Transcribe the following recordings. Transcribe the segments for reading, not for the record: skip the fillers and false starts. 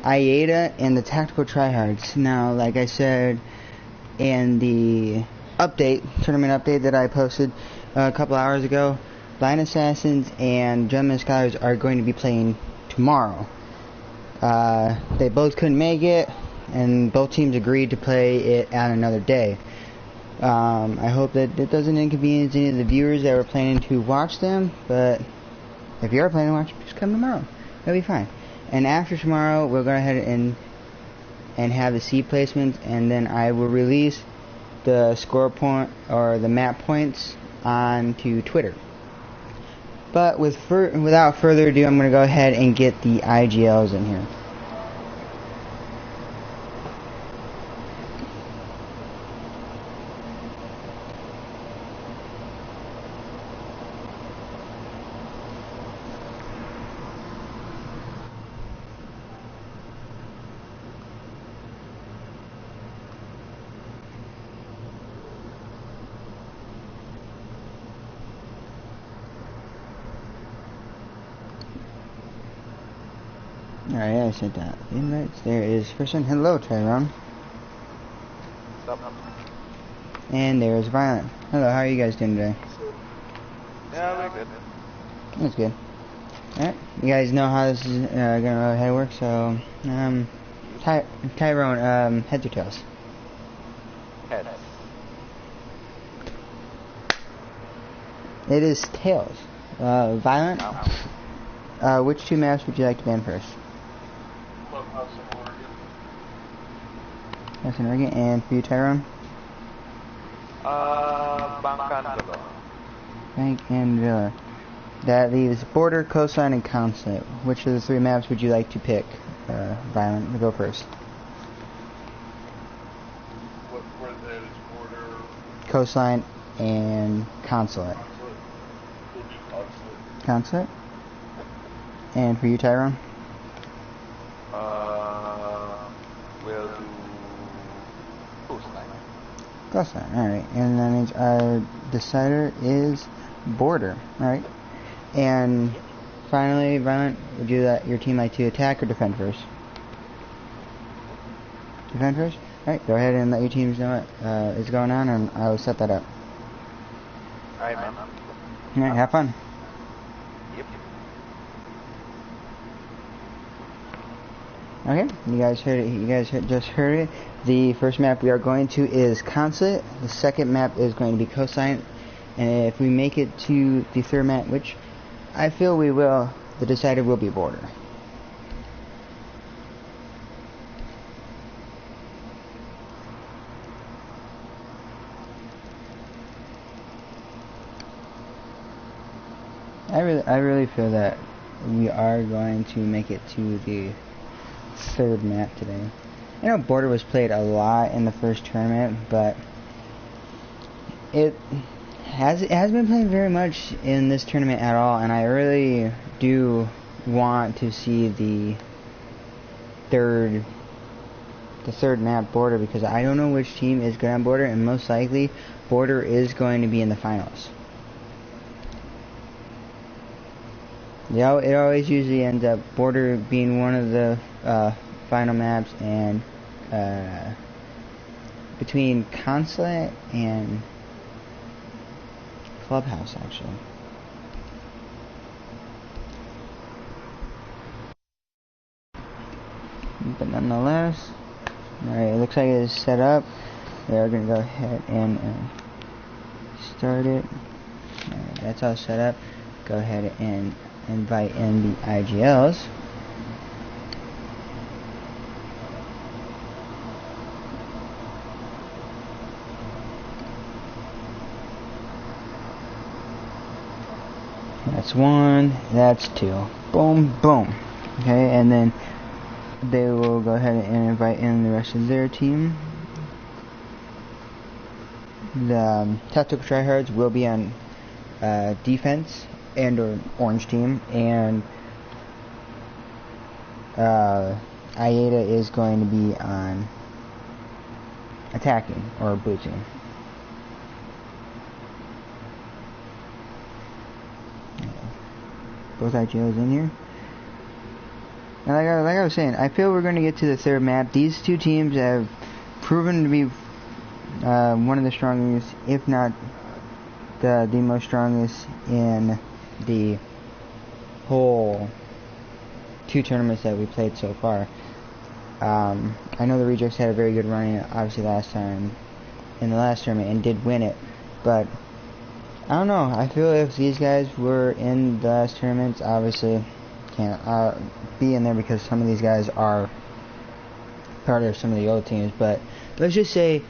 Ayeda and the Tactical Tryhards. Now, like I said in the tournament update that I posted a couple hours ago, Blind Assassins and Gentleman Scholars are going to be playing tomorrow. They both couldn't make it, and both teams agreed to play it on another day. I hope that it doesn't inconvenience any of the viewers that were planning to watch them, but if you are planning to watch, just come tomorrow. It'll be fine. And after tomorrow, we'll go ahead and have the seed placements, and then I will release the score point or the map points onto Twitter. But without further ado, I'm going to go ahead and get the IGLs in here. Alright, I sent that invites. There is first one. Hello, Tyrone. What's up? And there's Violent. Hello, how are you guys doing today? Yeah, we're good. That's good. Alright, you guys know how this is gonna go ahead and work, so, Tyrone, heads or tails? Heads. It is tails. Violent? Which two maps would you like to ban first? That's in Oregon. And for you, Tyrone? Bank and Villa. Bank and Villa. That leaves Border, Coastline, and Consulate. Which of the three maps would you like to pick? Violent, go first. What that is? Border, Coastline, and Consulate. we'll do Consulate. Consulate? And for you, Tyrone? We'll do Coastline. Coastline, alright. And that means our decider is Border. Alright. And finally, Violent, would you your team like to attack or defend first? Defend first? Alright, go ahead and let your teams know what is going on, and I will set that up. Alright, man. Alright, have fun. Yep. Okay, you guys heard it. You guys just heard it. The first map we are going to is Consulate. The second map is going to be Coastline. And if we make it to the third map, which I feel we will, the decider will be Border. I really feel that we are going to make it to the third map today. I know Border was played a lot in the first tournament, but it hasn't been played very much in this tournament at all, and I really do want to see the third map Border, because I don't know which team is good on Border, and most likely Border is going to be in the finals. Yeah, it always usually ends up Border being one of the final maps, and between Consulate and Clubhouse, actually. But nonetheless, alright, it looks like it is set up. We are going to go ahead and start it. Alright, that's all set up. Go ahead and invite in the IGLs. That's one, that's two. Boom, boom. Okay, and then they will go ahead and invite in the rest of their team. The Tactical Tryhards will be on defense and or orange team, and Ayeda is going to be on attacking or blue team. Both IGLs in here. And like I was saying, I feel we're going to get to the third map. These two teams have proven to be one of the strongest, if not the most strongest in the whole 2 tournaments that we played so far. I know the Rejects had a very good run in it, obviously last time in the last tournament, and did win it, but I don't know. I feel if these guys were in the last tournaments, obviously can't be in there because some of these guys are part of some of the old teams, but let's just say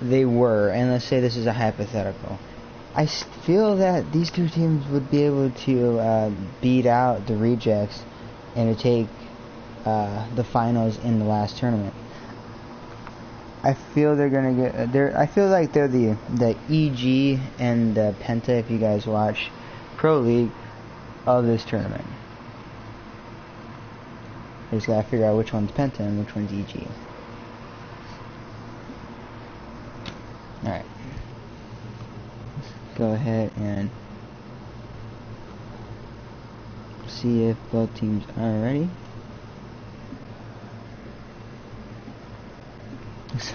they were, and let's say this is a hypothetical. I feel that these 2 teams would be able to beat out the Rejects and to take the finals in the last tournament. I feel they're gonna get. I feel like they're the EG and the Penta. If you guys watch Pro League of this tournament, I just gotta figure out which one's Penta and which one's EG. All right, let's go ahead and see if both teams are ready.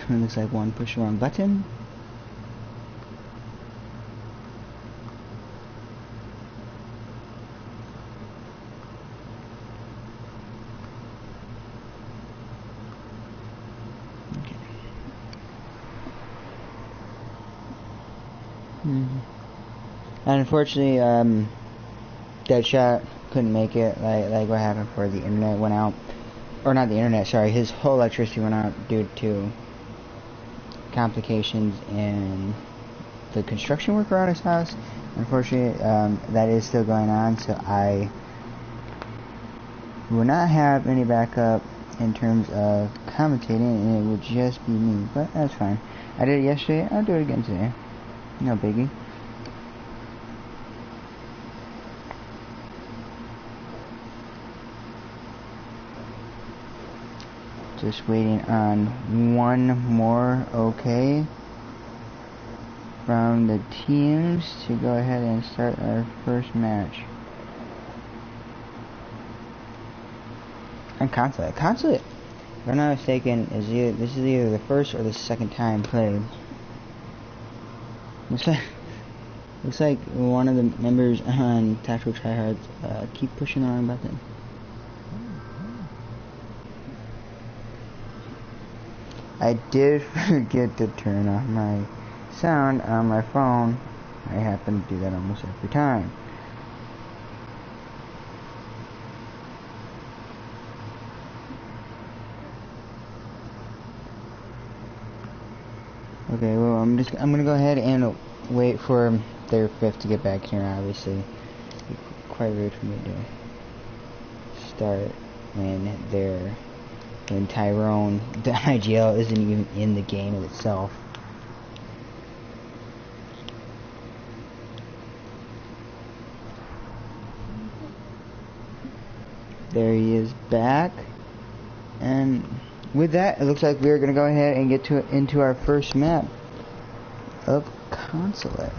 Looks like one pushed the wrong button. Okay. And unfortunately, Deadshot couldn't make it. Like what happened for the internet went out, or not the internet. Sorry, his whole electricity went out due to complications in the construction work around his house. Unfortunately, that is still going on, so I will not have any backup in terms of commentating, and it will just be me, but that's fine. I did it yesterday, I'll do it again today. No biggie. Just waiting on one more okay from the teams to go ahead and start our first match. And Consulate. Consulate, if I'm not mistaken, this is either the first or the second time played. Looks like one of the members on Tactical Tryhards keep pushing the wrong button. I did forget to turn off my sound on my phone. I happen to do that almost every time. Okay, well I'm gonna go ahead and wait for their 5th to get back here. Obviously, it's quite rude for me to start when Tyrone, the IGL, isn't even in the game itself. There he is back, and with that, it looks like we're going to go ahead and get into our first map of Consulate.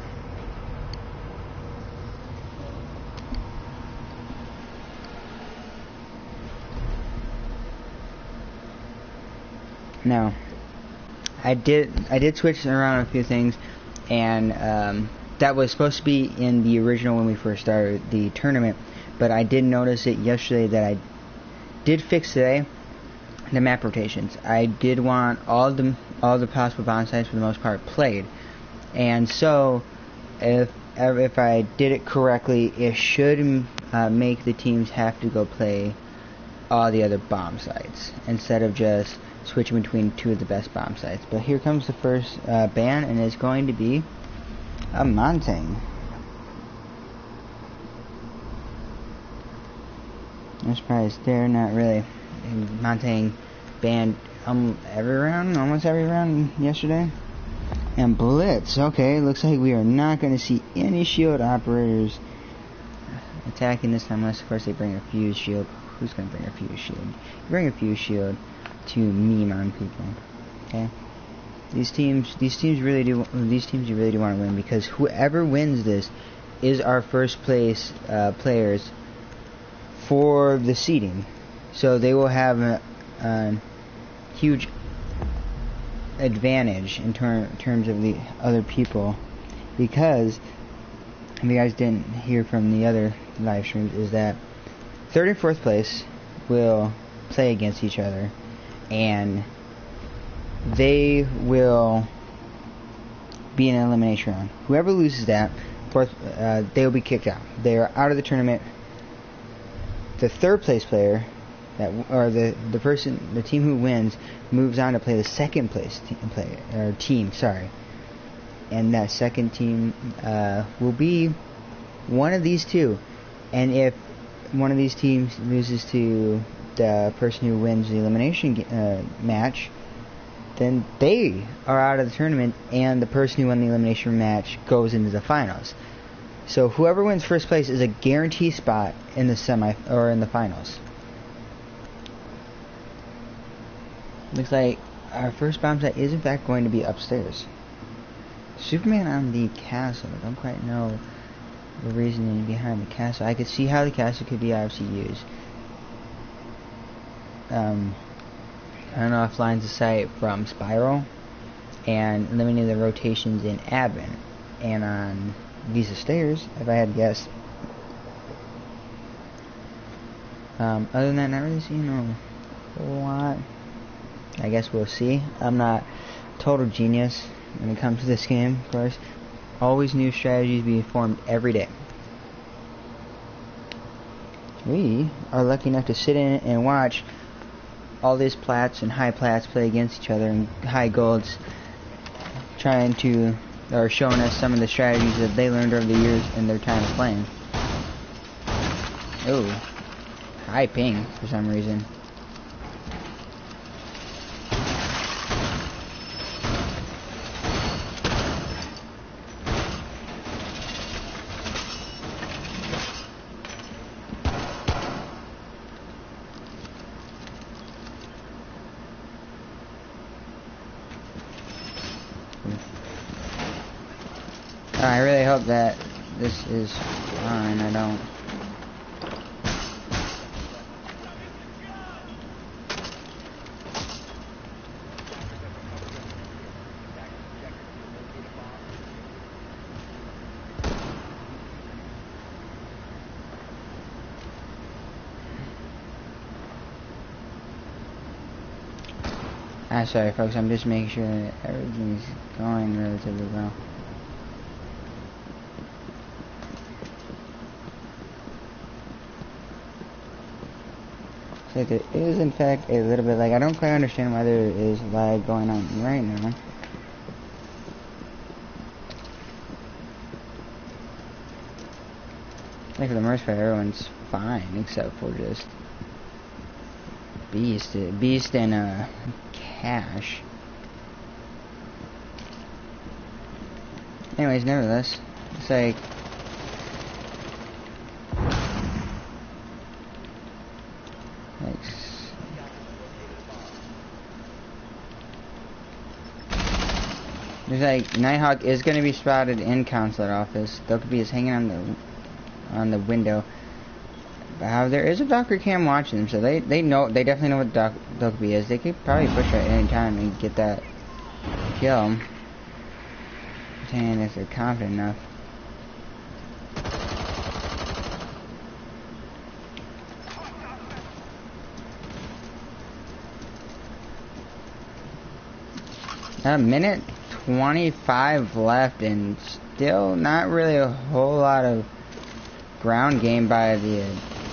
Now, I did switch around a few things, and that was supposed to be in the original when we first started the tournament, but I did notice it yesterday that I did fix today the map rotations. I did want all the possible bomb sites for the most part played, and so if I did it correctly, it should make the teams have to go play all the other bomb sites instead of just switching between 2 of the best bomb sites. But here comes the first ban, and it's going to be a Montagne. No surprise there, not really. Montagne banned almost every round yesterday. And Blitz, okay, looks like we are not going to see any shield operators attacking this time, unless of course they bring a fuse shield. Who's going to bring a fuse shield? Bring a fuse shield to meme on people. Okay, these teams really do want to win, because whoever wins this is our first place players for the seeding. So they will have a huge advantage in terms of the other people, because if you guys didn't hear from the other live streams, is that third and fourth place will play against each other, and they will be in an elimination round. Whoever loses that, they will be kicked out. They are out of the tournament. The third place player, the team who wins, moves on to play the second place team. Sorry, and that second team will be one of these two. And if one of these teams loses to the person who wins the elimination match, then they are out of the tournament, and the person who won the elimination match goes into the finals. So whoever wins first place is a guaranteed spot in the in the finals. Looks like our first bomb set is in fact going to be upstairs. Superman on the castle. I don't quite know the reasoning behind the castle. I could see how the castle could be obviously used. I don't know if lines of sight from Spiral and limiting the rotations in Advent, and on Visa Stairs, if I had to guess. Other than that, not really seeing a whole lot. I guess we'll see. I'm not total genius when it comes to this game, of course. Always new strategies being formed every day. We are lucky enough to sit in and watch all these plats and high plats play against each other, and high golds showing us some of the strategies that they learned over the years in their time of playing. Oh, high ping for some reason. I really hope that this is fine. I don't. Sorry folks, I'm just making sure that everything's going relatively well. Like there is in fact a little bit lag. I don't quite understand why there is lag going on right now. I think for the most part everyone's fine except for just Beast and Cash. Anyways, nevertheless, it's like there's like Nighthawk is going to be spotted in consulate office. Dokkaebi is hanging on the window. But there is a Valkyrie cam watching them, so they definitely know what Dokkaebi is. They could probably push her at any time and get that kill. And if they're confident enough. A minute 25 left, and still not really a whole lot of ground game by the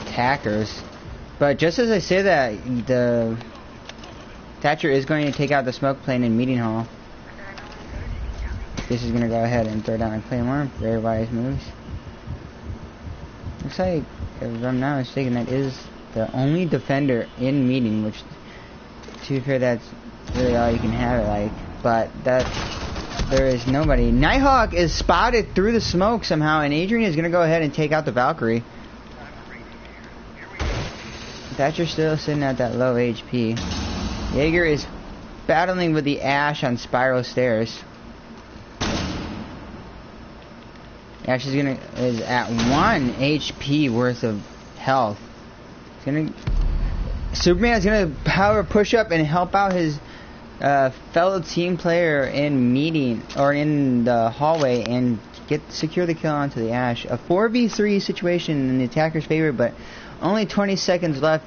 attackers. But just as I say that, the Thatcher is going to take out the smoke plane in Meeting Hall. This is going to go ahead and throw down a Claymore. Very wise moves. Looks like, if I'm not mistaken, that is the only defender in Meeting, which, to be fair, that's really all you can have it like. But there is nobody. Nighthawk is spotted through the smoke somehow, and Adrian is going to go ahead and take out the Valkyrie. Thatcher's still sitting at that low HP. Jaeger is battling with the Ash on Spiral Stairs. Ash is at 1 HP worth of health. Superman is going to power push up and help out his fellow team player in meeting or in the hallway and secure the kill onto the Ash. A 4v3 situation in the attacker's favor, but only 20 seconds left.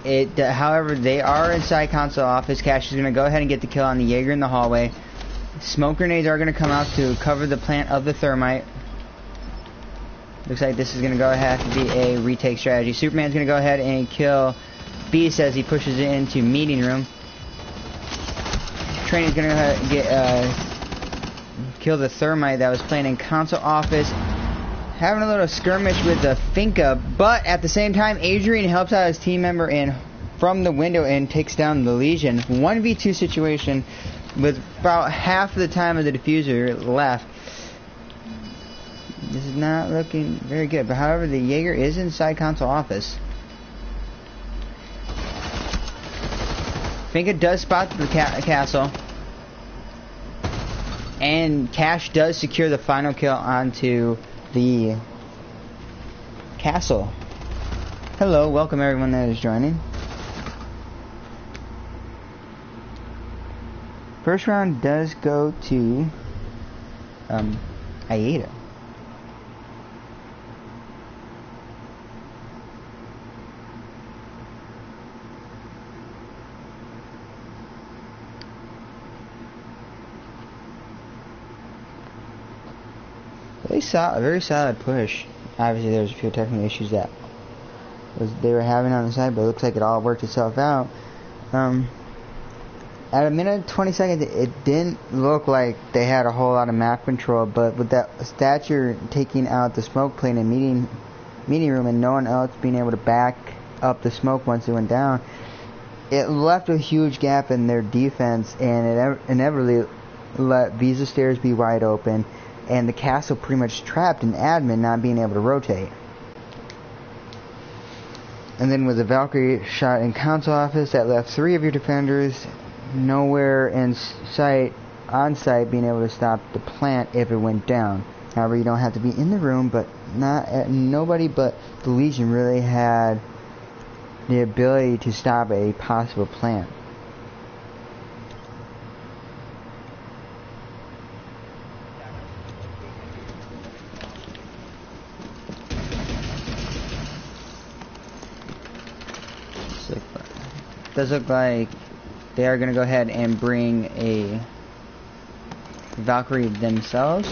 However, they are inside console office. Cash is going to go ahead and get the kill on the Jaeger in the hallway. Smoke grenades are going to come out to cover the plant of the thermite. Looks like this is going to go ahead to be a retake strategy. Superman's going to go ahead and kill Beast as he pushes it into meeting room. Training's going to kill the thermite that was playing in console office. Having a little skirmish with the Finka, but at the same time, Adrian helps out his team member in from the window and takes down the Legion. 1v2 situation with about half of the time of the diffuser left. This is not looking very good, but however, the Jaeger is inside console office. Finka does spot the castle, and Cash does secure the final kill onto the castle. Hello, welcome everyone that is joining. First round does go to Aida. They saw a very solid push. Obviously, there's a few technical issues that they were having on the side, but it looks like it all worked itself out. At a minute 20 seconds, it didn't look like they had a whole lot of map control, but with that stature taking out the smoke plane in meeting room and no one else being able to back up the smoke once it went down, it left a huge gap in their defense, and it inevitably let Visa Stairs be wide open, and the castle pretty much trapped in admin, not being able to rotate. And then with the Valkyrie shot in console office, that left 3 of your defenders nowhere in sight, on site, being able to stop the plant if it went down. However, you don't have to be in the room, but nobody but the Legion really had the ability to stop a possible plant. Does look like they are going to go ahead and bring a Valkyrie themselves.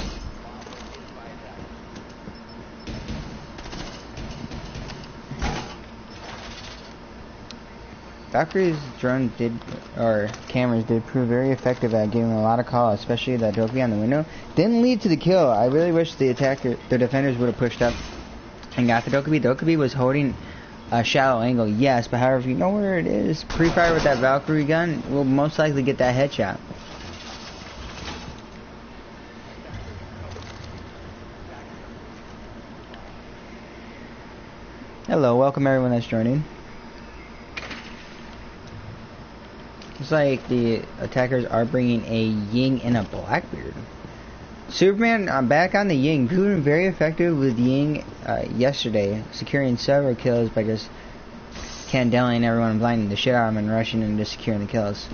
Valkyrie's drone cameras did prove very effective at giving a lot of call, especially that Dokkaebi on the window. Didn't lead to the kill. I really wish the defenders would have pushed up and got the Dokkaebi. Dokkaebi was holding a shallow angle, yes, but however, if you know where it is, pre-fire with that Valkyrie gun will most likely get that headshot. Hello, welcome everyone that's joining. Looks like the attackers are bringing a Ying and a Blackbeard. Superman back on the Ying, proving very effective with Ying yesterday, securing several kills by just candeling everyone and blinding the shit out of them and rushing and just securing the kills.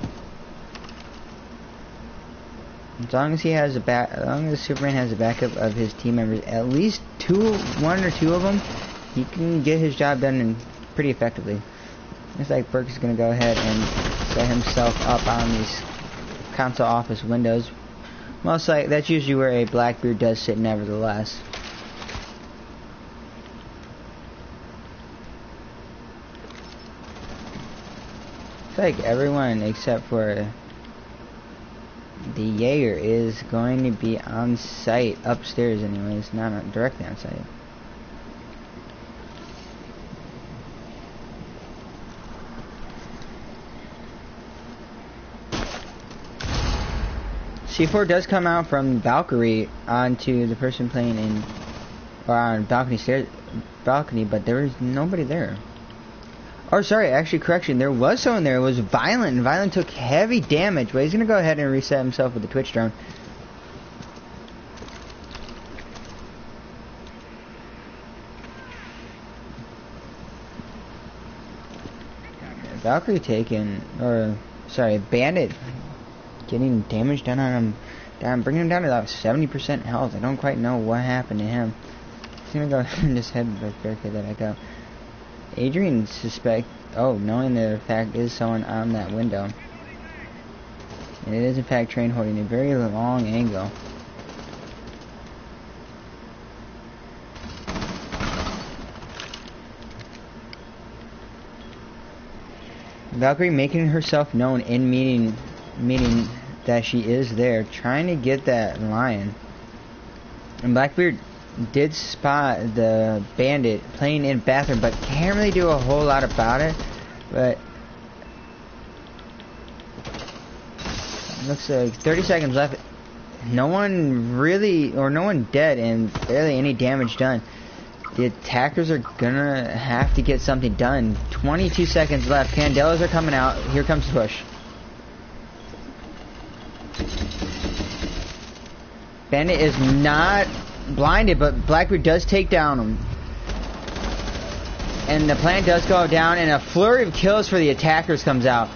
As long as he has as long as Superman has a backup of his team members, at least one or two of them, he can get his job done pretty effectively. Looks like Burke is going to go ahead and set himself up on these console office windows. Most likely, that's usually where a Blackbeard does sit, nevertheless. It's like everyone except for the Jaeger is going to be on site upstairs, anyways, not directly on site. C4 does come out from Valkyrie onto the person playing in, or on balcony, but there was nobody there. Or sorry, actually correction, there was someone there. It was Violent, and Violent took heavy damage, but he's gonna go ahead and reset himself with the Twitch drone. Valkyrie taking, or sorry, Bandit getting damage done on him, bringing him down to about 70% health. I don't quite know what happened to him. He's gonna go and just head the barricade that I go. Adrian knowing the fact is someone on that window. And it is in fact Train holding a very long angle. Valkyrie making herself known in meaning that she is there, trying to get that lion. And Blackbeard did spot the bandit playing in bathroom, but can't really do a whole lot about it. But looks like 30 seconds left. No one dead and barely any damage done. The attackers are gonna have to get something done. 22 seconds left. Candelas are coming out. Here comes the push. Bandit is not blinded, but Blackbeard does take down him. And the plant does go down, and a flurry of kills for the attackers comes out.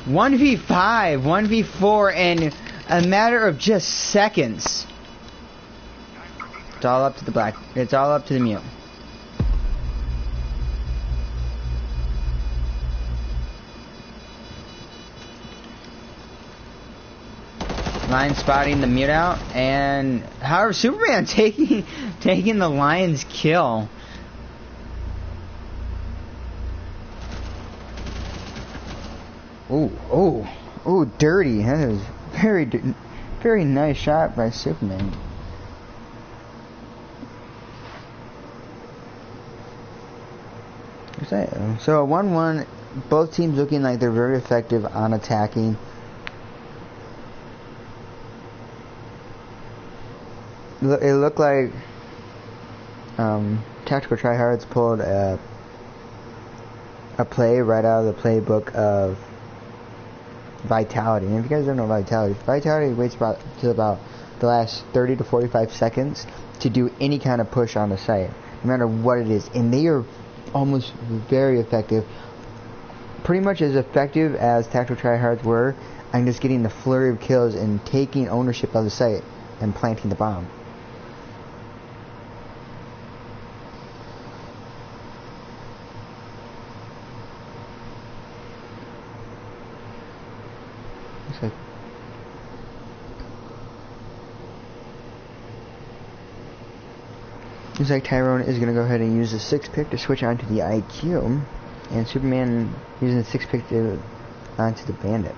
1v5, 1v4, in a matter of just seconds. It's all up to it's all up to the mute. Lion spotting the mute out, and however, Superman taking the Lion's kill. Ooh, dirty. That was very nice shot by Superman. So 1-1, both teams looking like they're very effective on attacking. It looked like Tactical Tryhards pulled a play right out of the playbook of Vitality. And if you guys don't know Vitality waits about the last 30 to 45 seconds to do any kind of push on the site, no matter what it is, and they are almost very effective, pretty much as effective as Tactical Tryhards were, and just getting the flurry of kills and taking ownership of the site and planting the bomb. Looks like Tyrone is going to go ahead and use the 6-pick to switch onto the IQ, and Superman using the 6-pick to onto the Bandit.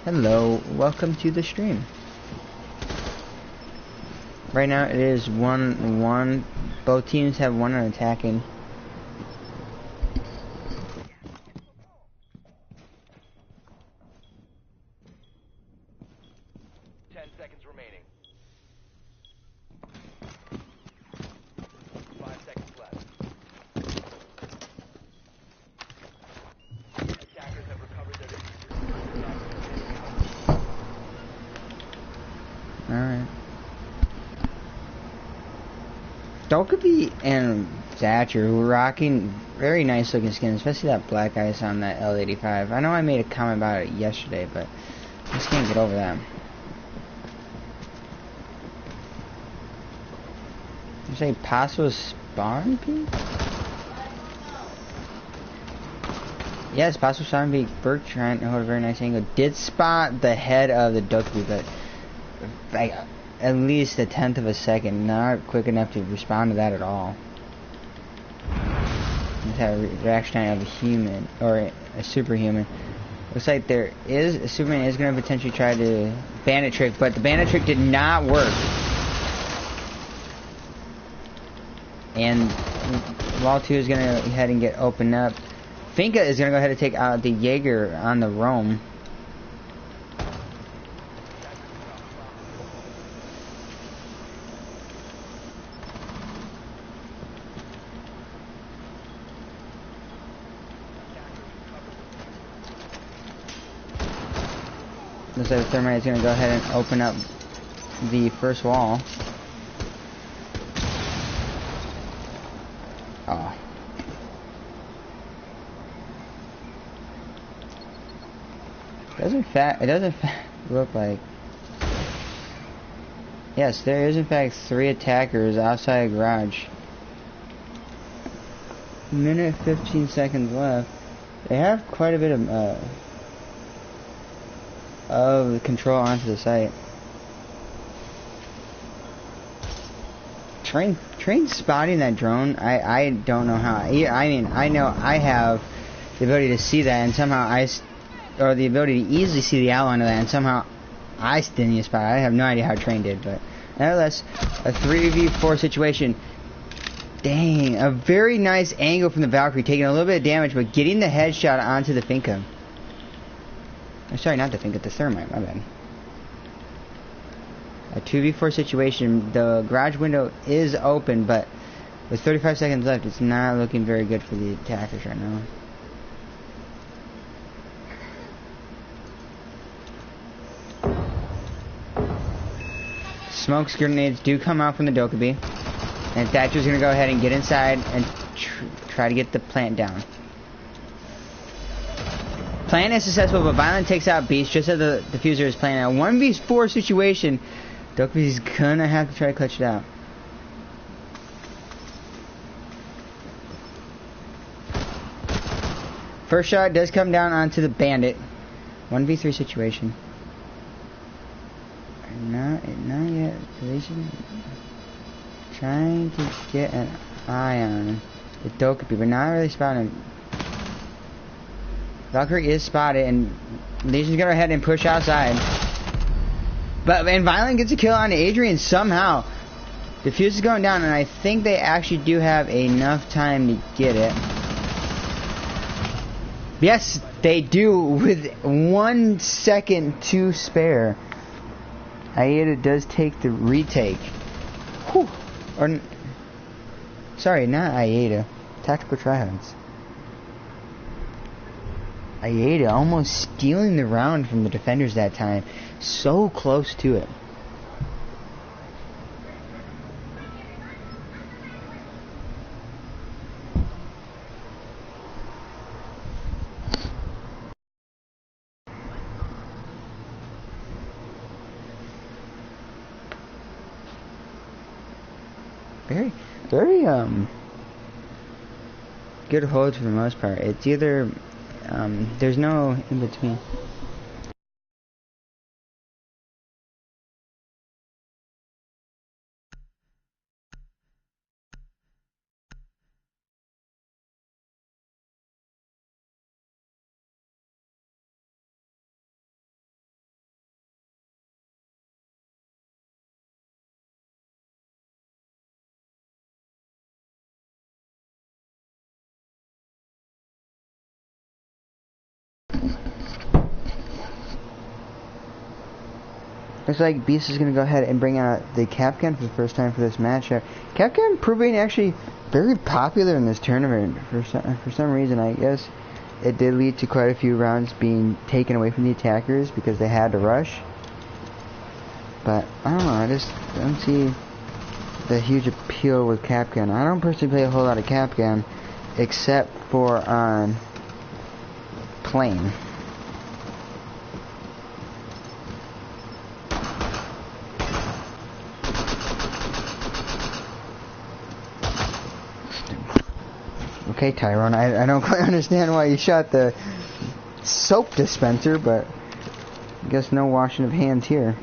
Hello, welcome to the stream. Right now it is 1-1. Both teams have one on attacking. Dokkaebi and Thatcher, who were rocking very nice looking skins, especially that black ice on that L85. I know I made a comment about it yesterday, but I just can't get over that. You say Paso's spawn peak? Yes, Paso spawn peak. Burke trying to hold a very nice angle. Did spot the head of the Dokkaebi, but like at least 1/10 of a second, not quick enough to respond to that at all. Just have a reaction time of a human, or a superhuman. Looks like Superman is going to potentially try to bandit trick, but the bandit trick did not work. And Wall 2 is going to go ahead and get opened up. Finka is going to go ahead and take out the Jaeger on the roam. Looks like the thermite is going to go ahead and open up the first wall. Oh. It does in fact look like... Yes, there is in fact 3 attackers outside the garage. Minute 15 seconds left. They have quite a bit of control onto the site. Train spotting that drone. I don't know how. I mean, I know I have the ability to see that, and somehow or the ability to easily see the outline of that, and somehow I didn't even spot it. I have no idea how Train did, but nevertheless, a 3v4 situation. Dang, a very nice angle from the Valkyrie, taking a little bit of damage, but getting the headshot onto the Finka. Sorry, not the Finka, the Thermite, my bad. A 2v4 situation. The garage window is open, but with 35 seconds left, it's not looking very good for the attackers right now. Smoke grenades do come out from the Dokkaebi, and Thatcher's going to go ahead and get inside and try to get the plant down. Plant is successful, but Violent takes out Beast just as the diffuser is playing out. 1v4 situation. Dokkaebi's gonna have to try to clutch it out. First shot does come down onto the Bandit. 1v3 situation. Not yet. Trying to get an eye on the Dokkaebi, but not really spotting him. Valkyrie is spotted, and Legion's gonna go ahead and push outside. And Violent gets a kill on Adrian somehow. Diffuse is going down, and I think they actually do have enough time to get it. Yes, they do, with 1 second to spare. Aida does take the retake. Whew. Sorry, not Aida. Tactical Tryhards. Aida almost stealing the round from the defenders that time. So close to it. Very good holds for the most part. It's either there's no in between. Looks like Beast is going to go ahead and bring out the Kapkan for the first time for this matchup. Kapkan proving actually very popular in this tournament for some reason. I guess it did lead to quite a few rounds being taken away from the attackers because they had to rush. But I don't know, I just don't see the huge appeal with Kapkan. I don't personally play a whole lot of Kapkan except for on plane. Okay, Tyrone, I don't quite understand why you shot the soap dispenser, but I guess no washing of hands here.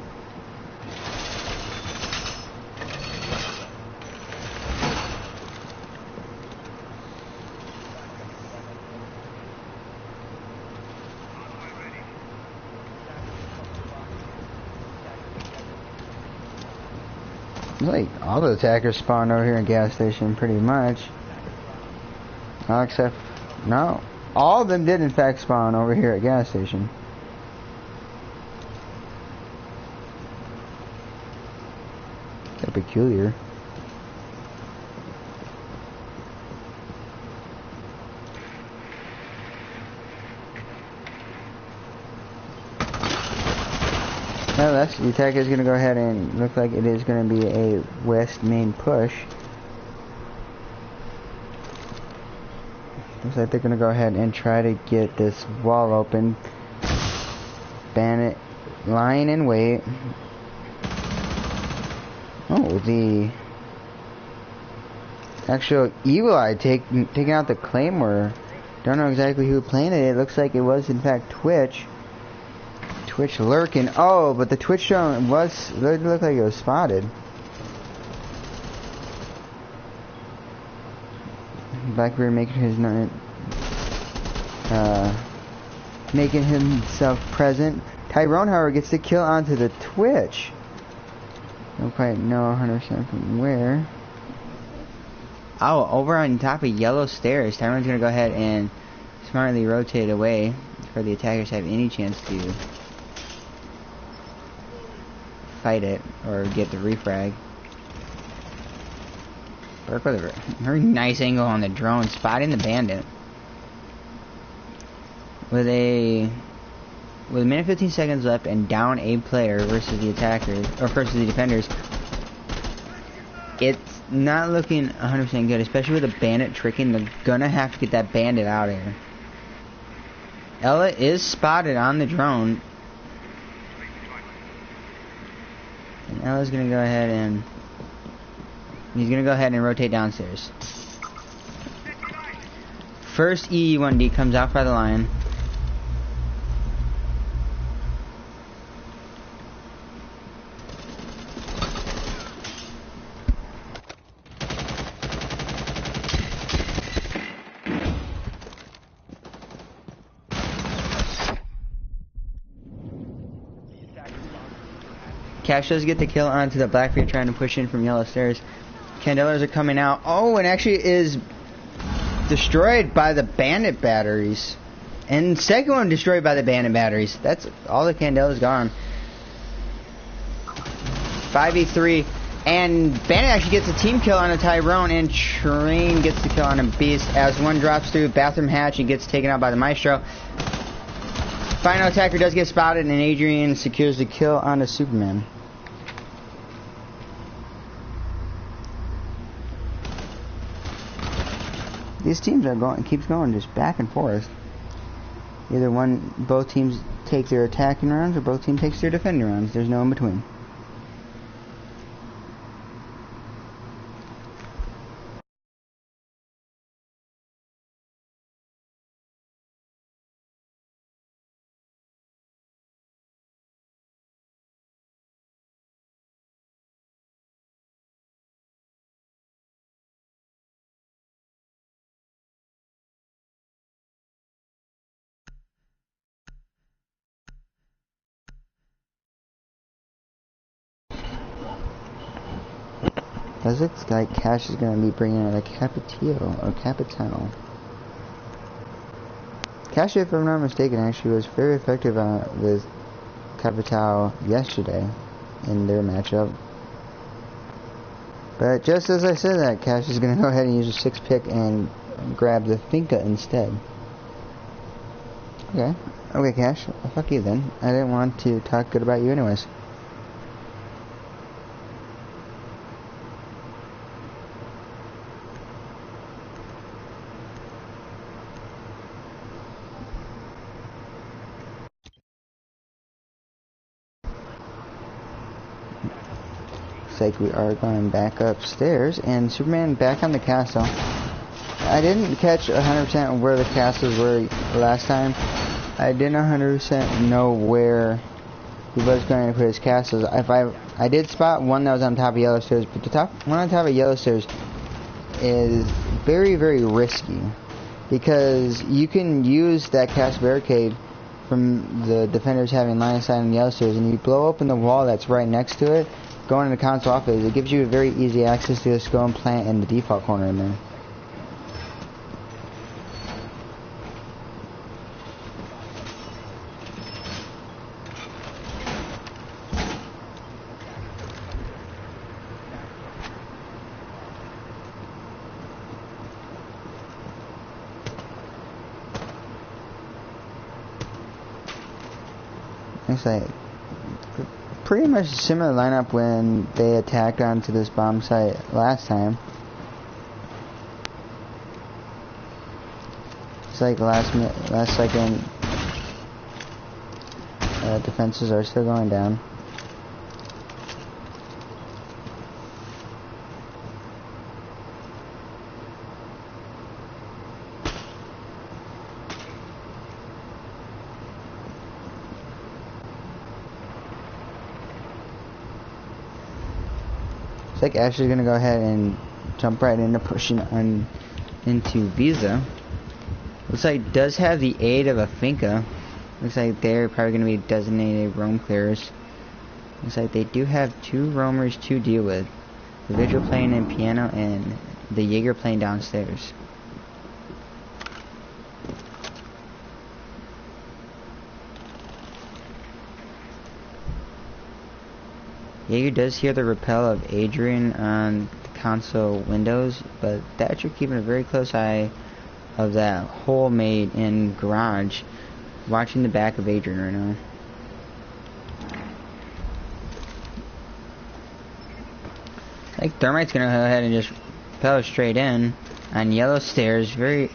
Like, all the attackers spawned over here in gas station, pretty much. Except, no. All of them did in fact spawn over here at gas station. They're peculiar. west. The attack is going to go ahead and look like it is going to be a west main push. Looks like they're going to go ahead and try to get this wall open. Bandit lying in wait. Oh, the actual Evil Eye taking out the Claymore. Don't know exactly who planted it. It looks like it was in fact Twitch. Twitch lurking. Oh, but the Twitch drone looked like it was spotted. Blackbeard making himself present. Tyrone, however, gets the kill onto the Twitch. Don't quite know 100% from where. Oh, over on top of yellow stairs. Tyrone's gonna go ahead and smartly rotate away before the attackers have any chance to fight it or get the refrag. Work with a very nice angle on the drone, spotting the bandit. With a minute 15 seconds left and down a player versus the attackers or versus the defenders, it's not looking 100% good, especially with the bandit tricking. They're gonna have to get that bandit out of here. Ella is spotted on the drone. And Ella's gonna go ahead and he's gonna go ahead and rotate downstairs. First EE1D comes out by the line. Cash does get the kill onto the Blackbeard trying to push in from yellow stairs. Candelas are coming out. Oh, and actually is destroyed by the bandit batteries. And second one destroyed by the bandit batteries. That's all the Candelas gone. 5v3. And Bandit actually gets a team kill on a Tyrone, and Train gets the kill on a Beast as one drops through bathroom hatch and gets taken out by the Maestro. Final attacker does get spotted, and Adrian secures the kill on the Superman. These teams are keeps going just back and forth. Either both teams take their attacking rounds, or both teams takes their defending rounds. There's no in between. Does it looks like Cash is going to be bringing out a Capitano or Capitano. Cash, if I'm not mistaken, actually was very effective with Capitao yesterday in their matchup. But just as I said that, Cash is going to go ahead and use a 6-pick and grab the Finka instead. Okay, Cash. Well, fuck you then. I didn't want to talk good about you anyways. Like we are going back upstairs, and Superman back on the castle. I didn't catch 100% where the castles were last time. I didn't 100% know where he was going to put his castles. I did spot one that was on top of yellow stairs, but the one on top of yellow stairs is very, very risky because you can use that cast barricade from the defenders having line of sight on yellow stairs, and you blow open the wall that's right next to it. Going into console office, it gives you a very easy access to just go and plant in the default corner in there. Looks like pretty much a similar lineup when they attacked onto this bomb site last time. It's like last second defenses are still going down. Looks like Ash is gonna go ahead and jump right into pushing on into Visa. Looks like does have the aid of a Finka. Looks like they're probably gonna be designated roam clearers. Looks like they do have 2 roamers to deal with. The Vigil playing in piano and the Jaeger playing downstairs. Jaeger does hear the rappel of Adrian on the console windows, but Thatcher keeping a very close eye of that hole made in garage, watching the back of Adrian right now. I think Thermite's gonna go ahead and just rappel straight in on yellow stairs, a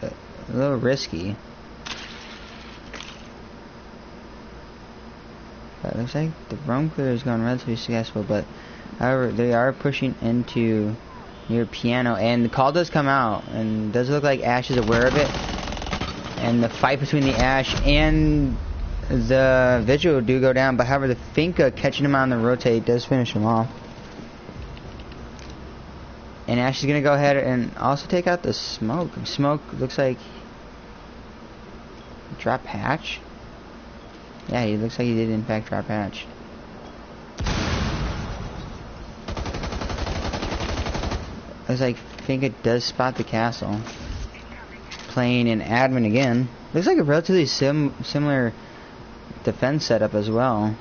little risky. But it looks like the roam clear is going relatively successful, but however they are pushing into near piano, and the call does come out, and it does look like Ash is aware of it, and the fight between the Ash and the Vigil do go down, but however the Finka catching him on the rotate does finish him off. And Ash is going to go ahead and also take out the smoke. Smoke looks like drop hatch. Yeah, he looks like he did in fact drop hatch. Looks like Finka does spot the castle. Playing in admin again. Looks like a relatively similar defense setup as well.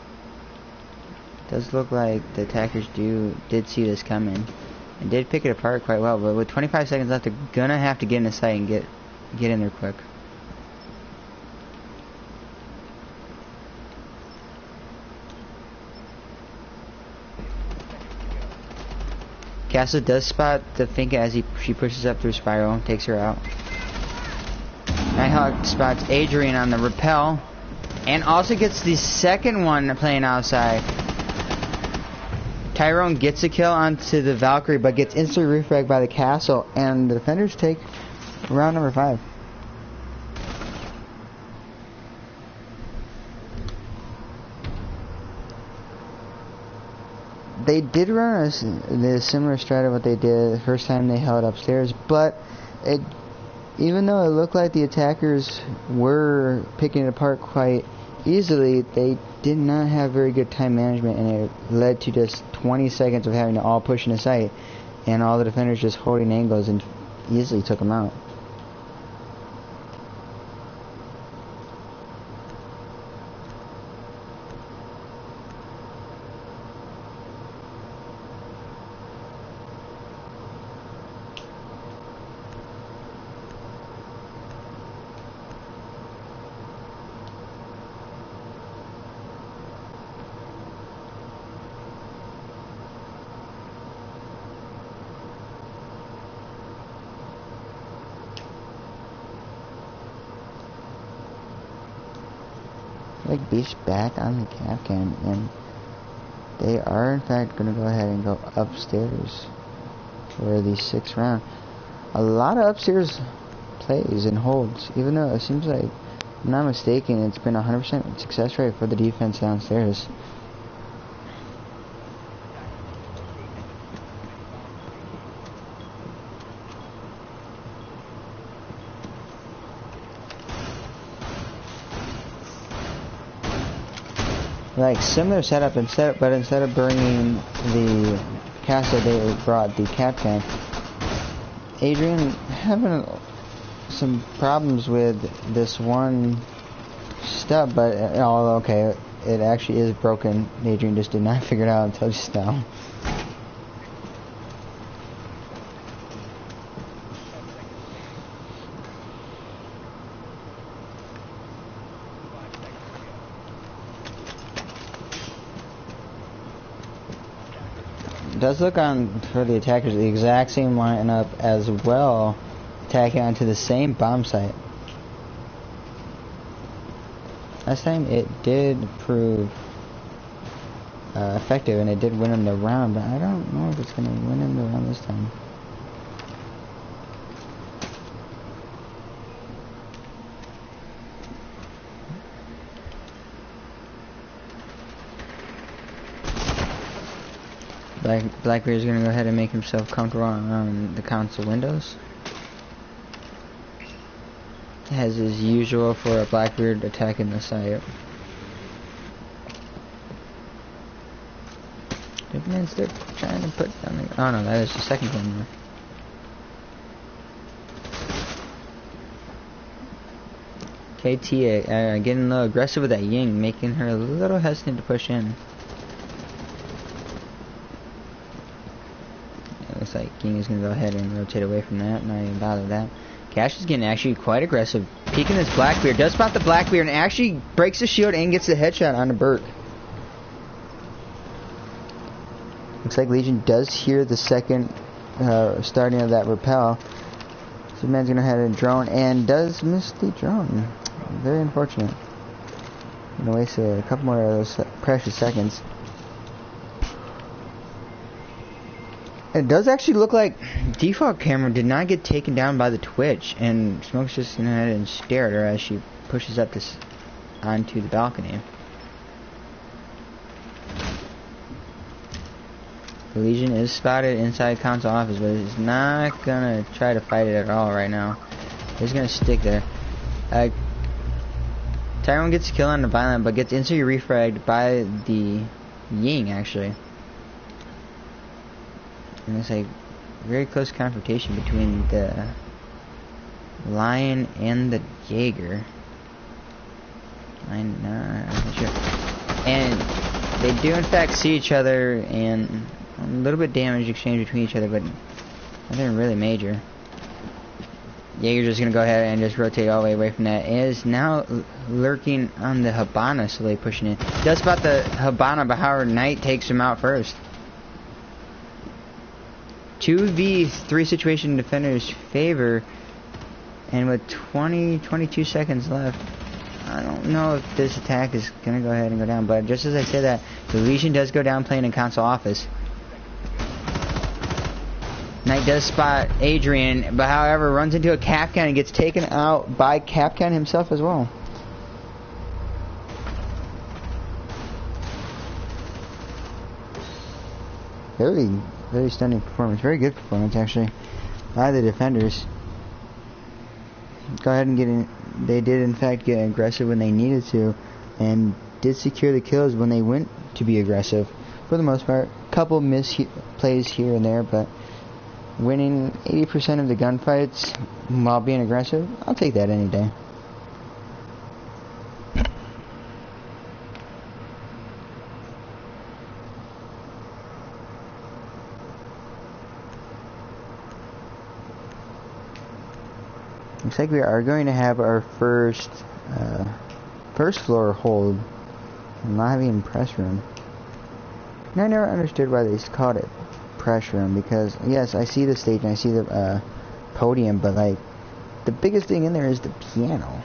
Does look like the attackers did see this coming and did pick it apart quite well. But with 25 seconds left, they're gonna have to get in the site and get in there quick. Castle does spot the Finka as she pushes up through Spiral, takes her out. Nighthawk spots Adrian on the rappel, and also gets the second one playing outside. Tyrone gets a kill onto the Valkyrie, but gets instantly refragged by the Castle, and the defenders take round number 5. They did run the similar strat of what they did the first time they held upstairs, but even though it looked like the attackers were picking it apart quite easily, they did not have very good time management, and it led to just 20 seconds of having to all push in the site, and all the defenders just holding angles and easily took them out. Like Beast back on the Kapkan, and they are in fact going to go ahead and go upstairs for the 6th round. A lot of upstairs plays and holds, even though it seems like, if I'm not mistaken, it's been 100% success rate for the defense downstairs. Like similar setup, but instead of bringing the castle, they brought the Kapkan. Adrian having some problems with this one stub, but oh, okay, it actually is broken. Adrian just did not figure it out until just now. does look on for the attackers the exact same lineup as well, attacking onto the same bomb site. Last time it did prove effective, and it did win him the round, but I don't know if it's going to win him the round this time. Blackbeard is going to go ahead and make himself comfortable on the console windows. As is usual for a Blackbeard attacking the site. Man's still trying to put down the... Oh no, that is the second one. KT getting a little aggressive with that Ying, making her a little hesitant to push in. It looks like Ying is going to go ahead and rotate away from that, not even bother that. Cash is getting actually quite aggressive, peeking this Blackbeard, does spot the Blackbeard, and actually breaks the shield and gets the headshot onto Burke. Looks like Legion does hear the second starting of that rappel. So man's gonna head a drone and does miss the drone. Very unfortunate. Gonna waste a couple more of those precious seconds. It does actually look like default camera did not get taken down by the Twitch, and Smoke's just gonna head and stare at her as she pushes up this onto the balcony. The Legion is spotted inside console office, but is not gonna try to fight it at all right now. He's gonna stick there. Tyrone gets a kill on the Violent, but gets instantly refragged by the Ying actually. And it's like very close confrontation between the Lion and the Jaeger. I'm not sure. And they do in fact see each other, and a little bit damage exchange between each other, but nothing really major. Jaeger's just gonna go ahead and just rotate all the way away from that. It is now lurking on the Hibana, slowly pushing in. Does spot the Hibana, but however, Knight takes him out first. 2v3 situation in Defender's favor, and with 22 seconds left, I don't know if this attack is gonna go ahead and go down, but just as I say that, the Legion does go down playing in console office. Knight does spot Adrian, but however runs into a Kapkan and gets taken out by Kapkan himself as well. Very stunning performance. Very good performance actually by the defenders. Go ahead and get in. They did in fact get aggressive when they needed to, and did secure the kills when they went to be aggressive. For the most part, couple plays here and there, but winning 80% of the gunfights while being aggressive, I'll take that any day. Looks like we are going to have our first floor hold in lobby and press room. And I never understood why they called it press room, because yes, I see the stage and I see the podium, but like the biggest thing in there is the piano,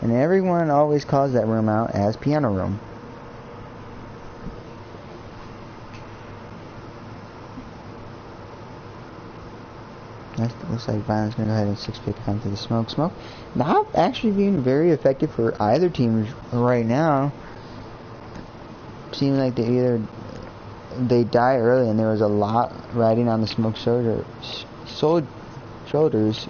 and everyone always calls that room out as piano room. That looks like Violent's gonna go ahead and 6-pick onto the Smoke. Smoke not actually being very effective for either team right now. Seems like they die early, and there was a lot riding on the Smoke shoulders,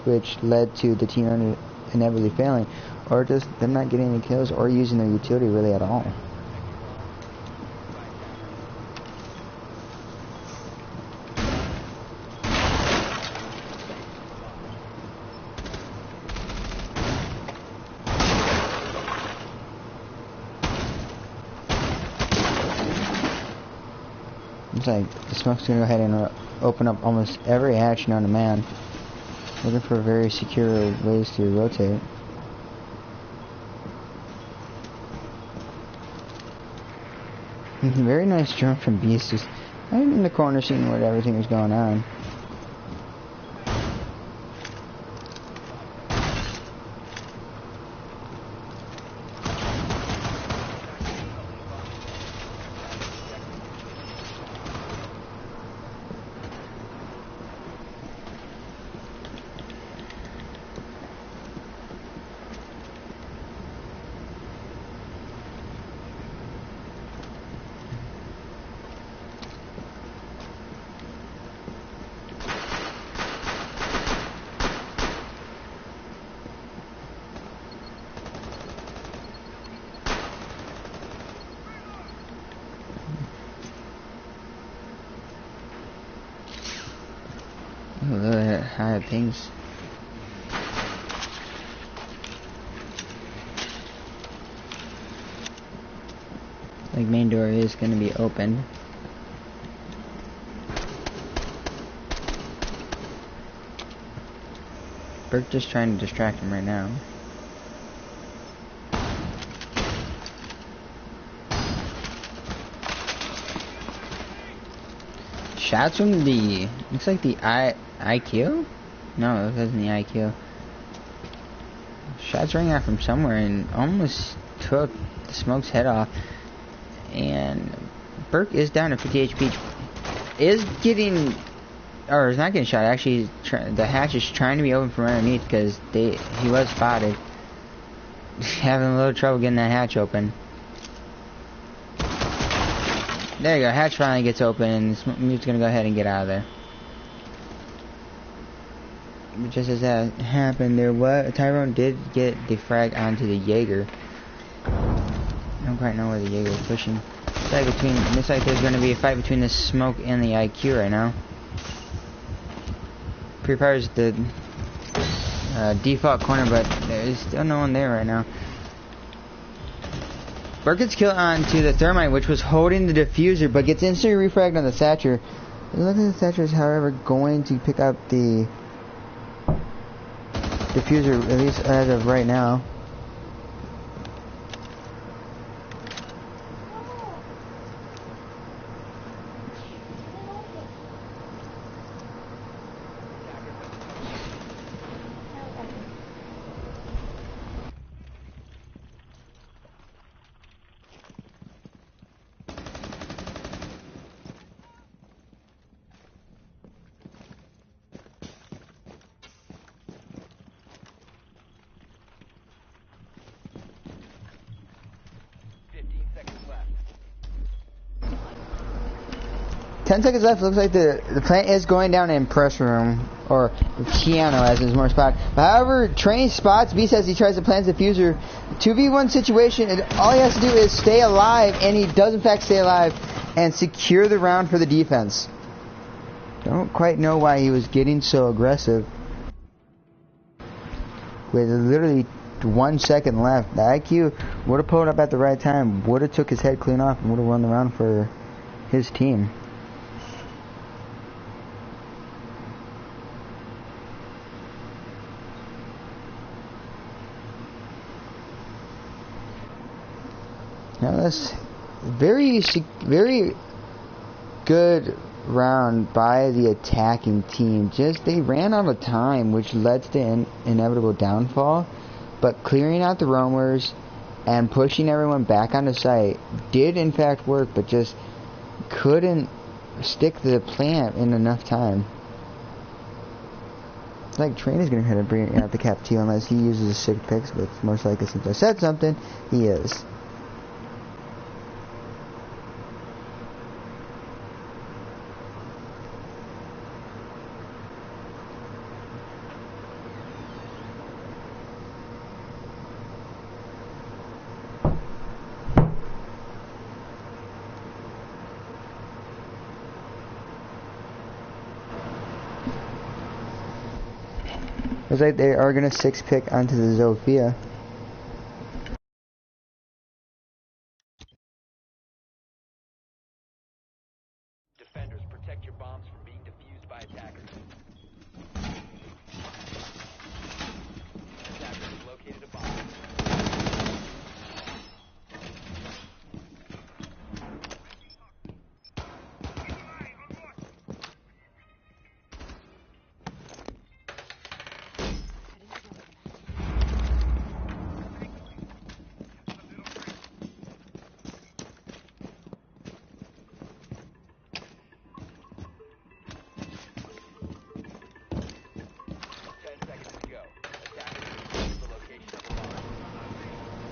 which led to the team inevitably failing, or just them not getting any kills or using their utility really at all. Looks like the Smoke's gonna go ahead and open up almost every hatch known to man, looking for very secure ways to rotate. Very nice jump from Beast, just I'm in the corner seeing what everything was going on. Oh, look at high pings. Like main door is gonna be open. Burke just trying to distract him right now. Shots from the, looks like the IQ? No, it wasn't the IQ. Shots rang out from somewhere and almost took the Smoke's head off. And Burke is down to 50 HP. Is getting, or is not getting shot. Actually, the hatch is trying to be open from underneath because he was spotted. Having a little trouble getting that hatch open. There you go, hatch finally gets open, and Mute's gonna go ahead and get out of there. But just as that happened, Tyrone did get the frag onto the Jaeger. I don't quite know where the Jaeger is pushing. Looks like there's gonna be a fight between the Smoke and the IQ right now. Prepares the default corner, but there's still no one there right now. Burke gets killed onto the Thermite, which was holding the diffuser, but gets instantly refragged on the Thatcher. It looks like the Thatcher is, however, going to pick up the diffuser, at least as of right now. left. 10 seconds left. Looks like the plant is going down in press room, or piano as is more spot. However, Train spots Beast as he tries to plant the diffuser. 2v1 situation, and all he has to do is stay alive, and he does in fact stay alive and secure the round for the defense. Don't quite know why he was getting so aggressive. With literally 1 second left, the IQ would have pulled up at the right time, would have took his head clean off, and would have won the round for his team. Now that's very good round by the attacking team. Just they ran out of time, which led to the inevitable downfall. But clearing out the roamers and pushing everyone back onto site did in fact work, but just couldn't stick to the plant in enough time. It's like Train is going to try to bring out the Cap T unless he uses a sick picks, but most likely since I said something, he is. Looks like they are going to 6-pick onto the Zofia. Defenders, protect your bombs from being defused by attackers. Attackers have located a bomb.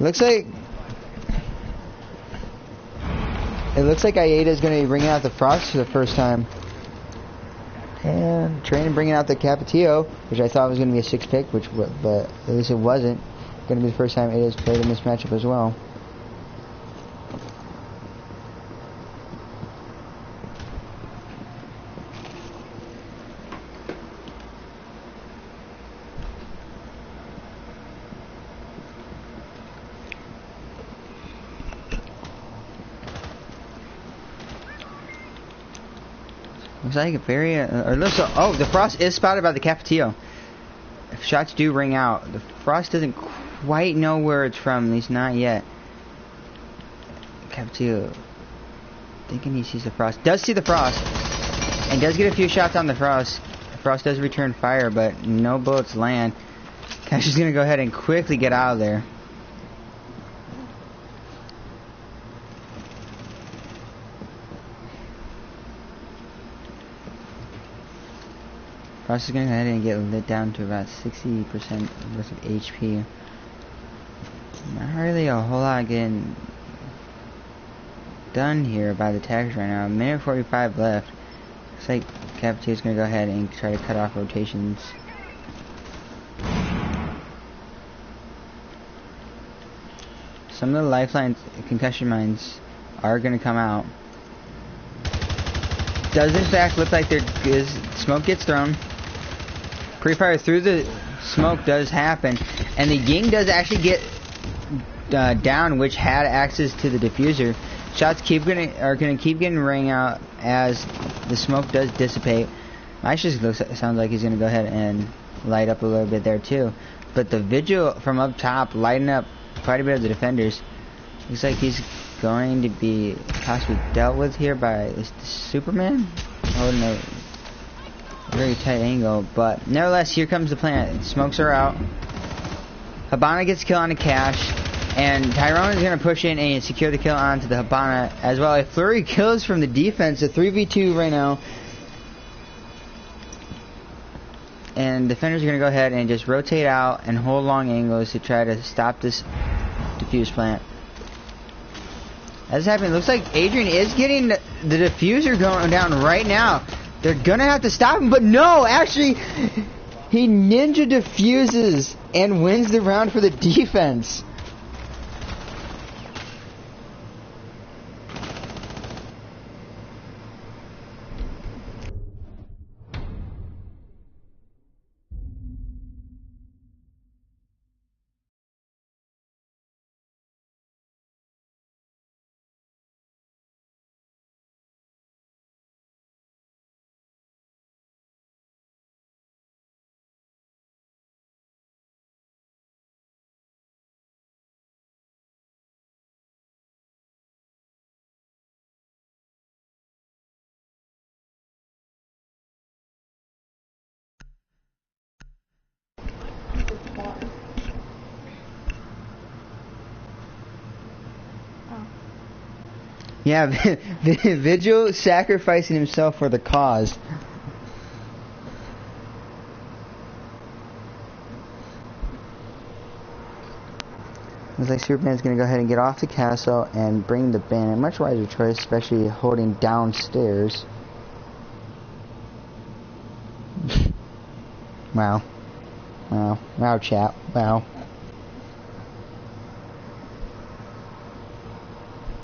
Looks like it looks like Aida is going to be bringing out the Frost for the first time. And Train bringing out the Capetillo, which I thought was going to be a 6-pick, but at least it wasn't. Going to be the first time Aida's played in this matchup as well. Looks like a very, oh, the Frost is spotted by the Capetillo. If shots do ring out, the Frost doesn't quite know where it's from, at least not yet. Capetillo, thinking he sees the Frost, does see the Frost, and does get a few shots on the Frost. The Frost does return fire, but no bullets land. Cash is gonna go ahead and quickly get out of there. Frost is going to go ahead and get lit down to about 60% worth of HP. Not really a whole lot getting done here by the attackers right now. A minute 45 left. Looks like Capetillo is going to go ahead and try to cut off rotations. Some of the lifelines, concussion mines, are going to come out. Does in fact look like there is smoke gets thrown. Pre-fire through the smoke does happen, and the Ying does actually get down, which had access to the diffuser. Shots are gonna keep getting rang out as the smoke does dissipate. Actually, sounds like he's gonna go ahead and light up a little bit there too. But the Vigil from up top lighting up quite a bit of the defenders. Looks like he's going to be possibly dealt with here by the Superman. Holding a very tight angle, but nevertheless, here comes the plant. Smokes are out. Hibana gets kill on the Cash, and Tyrone is going to push in and secure the kill onto the Hibana as well. A flurry kills from the defense, a 3v2 right now. And defenders are going to go ahead and just rotate out and hold long angles to try to stop this defuse plant. As it's happening, it looks like Adrian is getting the diffuser going down right now. They're gonna have to stop him, but no, actually, he ninja diffuses and wins the round for the defense. Yeah, Vigil sacrificing himself for the cause. Looks like Superman's going to go ahead and get off the castle and bring the bandit. Much wiser choice, especially holding downstairs. Wow. Wow. Wow, chat. Wow.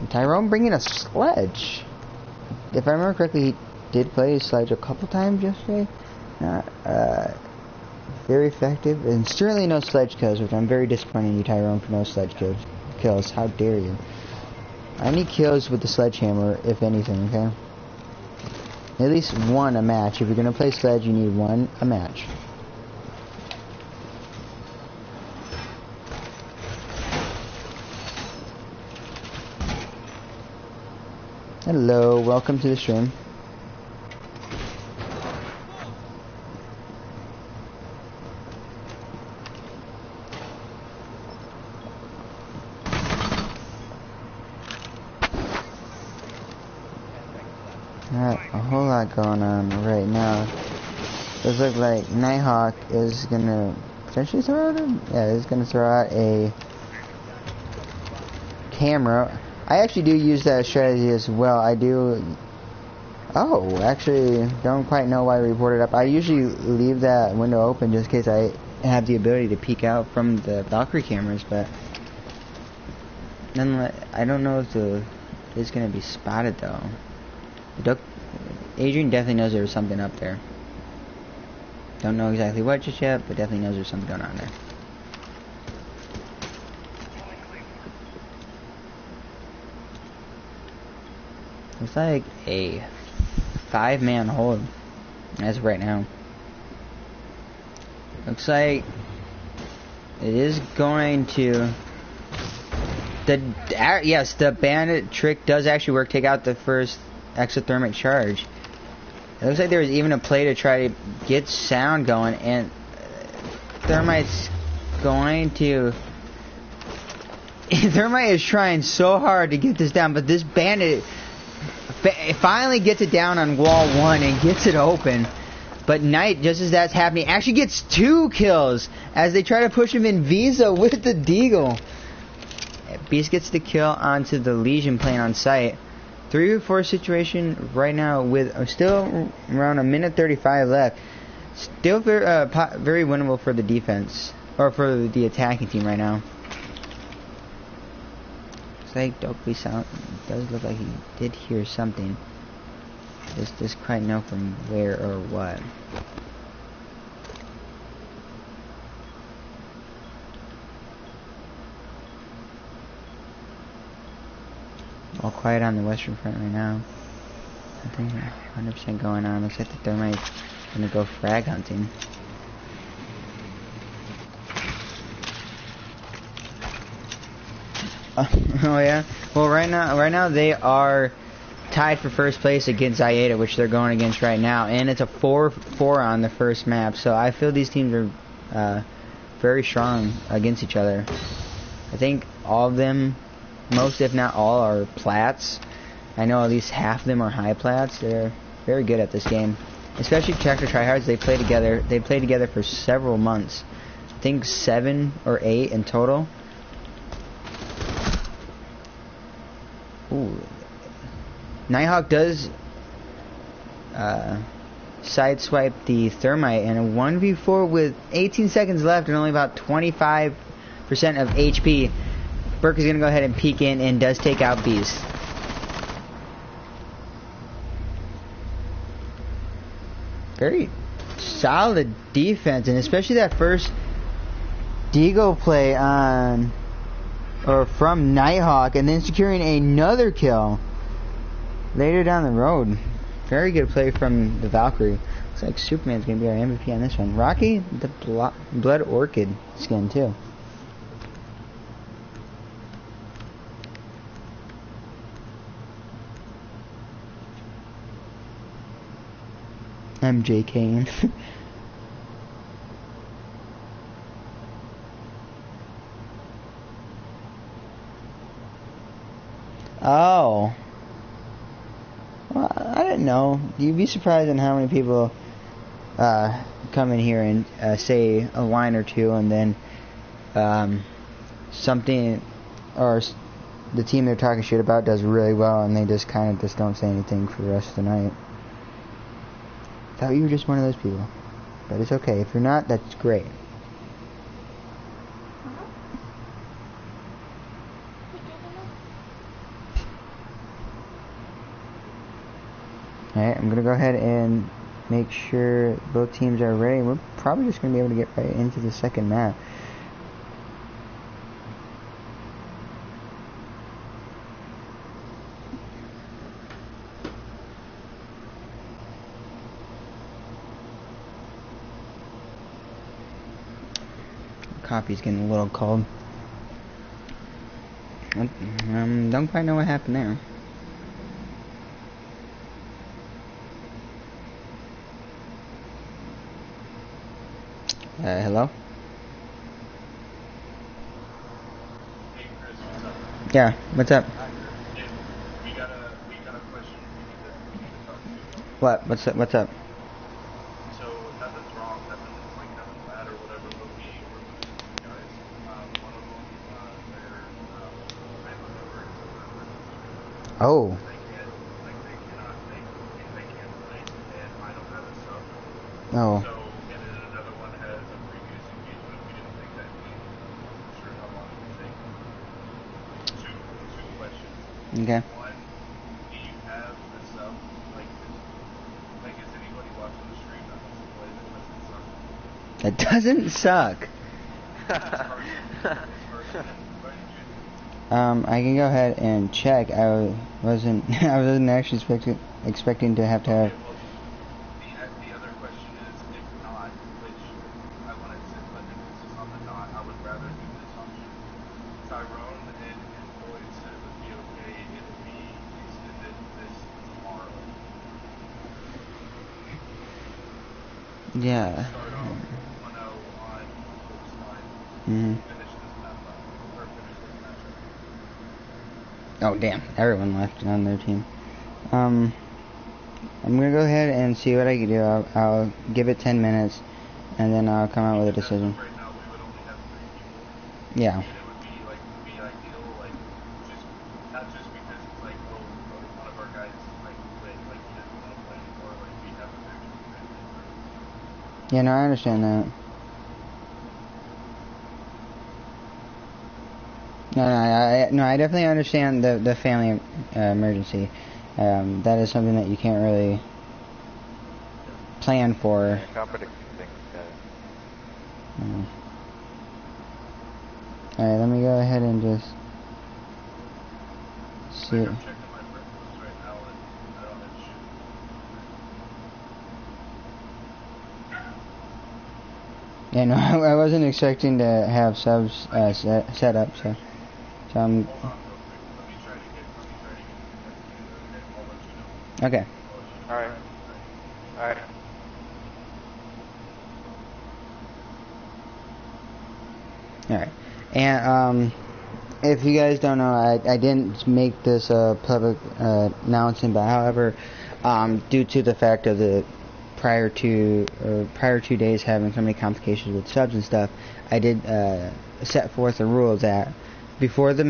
Tyrone bringing a sledge. If I remember correctly, he did play his sledge a couple times yesterday. Very effective, and certainly no sledge kills, which I'm very disappointed in you, Tyrone, for no sledge kills. How dare you? I need kills with the sledgehammer, if anything, okay? At least one a match. If you're gonna play sledge, you need one a match. Hello, welcome to the stream. Alright, a whole lot going on right now. Does look like Nighthawk is gonna potentially throw out he's gonna throw out a camera. I actually do use that strategy as well. I do. Oh, actually, don't quite know why I reported up. I usually leave that window open just in case I have the ability to peek out from the Valkyrie cameras, but nonetheless, I don't know if it's going to be spotted though. Adrian definitely knows there was something up there. Don't know exactly what just yet, but definitely knows there's something going on there. Looks like a 5-man hold as of right now. Looks like it is going to. Yes, the bandit trick does actually work. Take out the first exothermic charge. It looks like there was even a play to try to get sound going, and Thermite's going to. Thermite is trying so hard to get this down, but this bandit finally gets it down on wall 1 and gets it open. But Knight, just as that's happening, actually gets 2 kills as they try to push him in Visa with the Deagle. Beast gets the kill onto the Legion playing on site. 3v4 situation right now with still around a minute 35 left. Still very winnable for the defense, or for the attacking team right now. Looks like Dokey sound does look like he did hear something. Just quite know from where or what. All quiet on the western front right now. Nothing 100% going on. Looks like the Thermite's gonna go frag hunting. Oh yeah. Well, right now they are tied for first place against Zayeda, which they're going against right now, and it's a 4-4 on the first map. So I feel these teams are very strong against each other. I think all of them, most if not all, are plats. I know at least half of them are high plats. They're very good at this game, especially Tractor Tryhards. They play together. They play together for several months. I think 7 or 8 in total. Ooh. Nighthawk does sideswipe the Thermite, and a 1v4 with 18 seconds left and only about 25% of HP. Burke is going to go ahead and peek in and does take out Beast. Very solid defense, and especially that first Deagle play on, or from Nighthawk, and then securing another kill later down the road. Very good play from the Valkyrie. Looks like Superman's going to be our MVP on this one. Rocky, the Blood Orchid skin too. MJ Kane. Oh. Well, I didn't know. You'd be surprised on how many people come in here and say a line or two, and then something, or the team they're talking shit about does really well, and they just kind of just don't say anything for the rest of the night. Thought you were just one of those people, but it's okay. If you're not, that's great. Alright, I'm gonna go ahead and make sure both teams are ready. We're probably just gonna be able to get right into the second map. Coffee's getting a little cold. Don't quite know what happened there. Hello? Hey Chris, what's up? Yeah, what's up? Yeah, we got a question we need to talk to you about. What? What's up? So nothing's wrong, nothing's bad or whatever, but we were losing two guys. One of them, they're, I don't know, Oh. They can't, like they cannot, they can't play, and I don't have a sub. Oh. So, and then another one has a previous engagement. We didn't think that we wasn't sure how long it would take. Two questions. Okay. One, do you have a sub? Like is anybody watching the stream that wants to play that doesn't suck? That doesn't suck. I can go ahead and check. I wasn't actually expecting to have. Okay, well, the other question is, if not, which I wanted to, but if this is on the not, I would rather do this option. Tyrone and Boyd said it would be okay if we extended this tomorrow. Yeah. Start off 1-0 on Colts line. Mhm. Finish this map up, or finish this matchup. Oh damn! Everyone left on their team. I'm gonna go ahead and see what I can do. I'll give it 10 minutes, and then I'll come out with a Because as decision. of right now, we would only have 3 people. Yeah. And it would be ideal, like, just, not just because it's like, oh, one of our guys, like, quit, like, he doesn't want to play anymore, like, we have a very family emergency. Yeah. No, I understand that. No, I definitely understand the family emergency. That is something that you can't really plan for. Can't predict things, guys. Alright, let me go ahead and just see. Like, I'm checking my breakfast right now, and I don't have shit. Yeah, no, I wasn't expecting to have subs set up, so I'm. Hold on real quick. Let me try to get you guys together, okay? I'll let you know. Okay. Alright. Alright. Alright. And, if you guys don't know, I didn't make this a public announcement, but however, due to the fact of the prior 2 days having so many complications with subs and stuff, I did set forth a rule that before the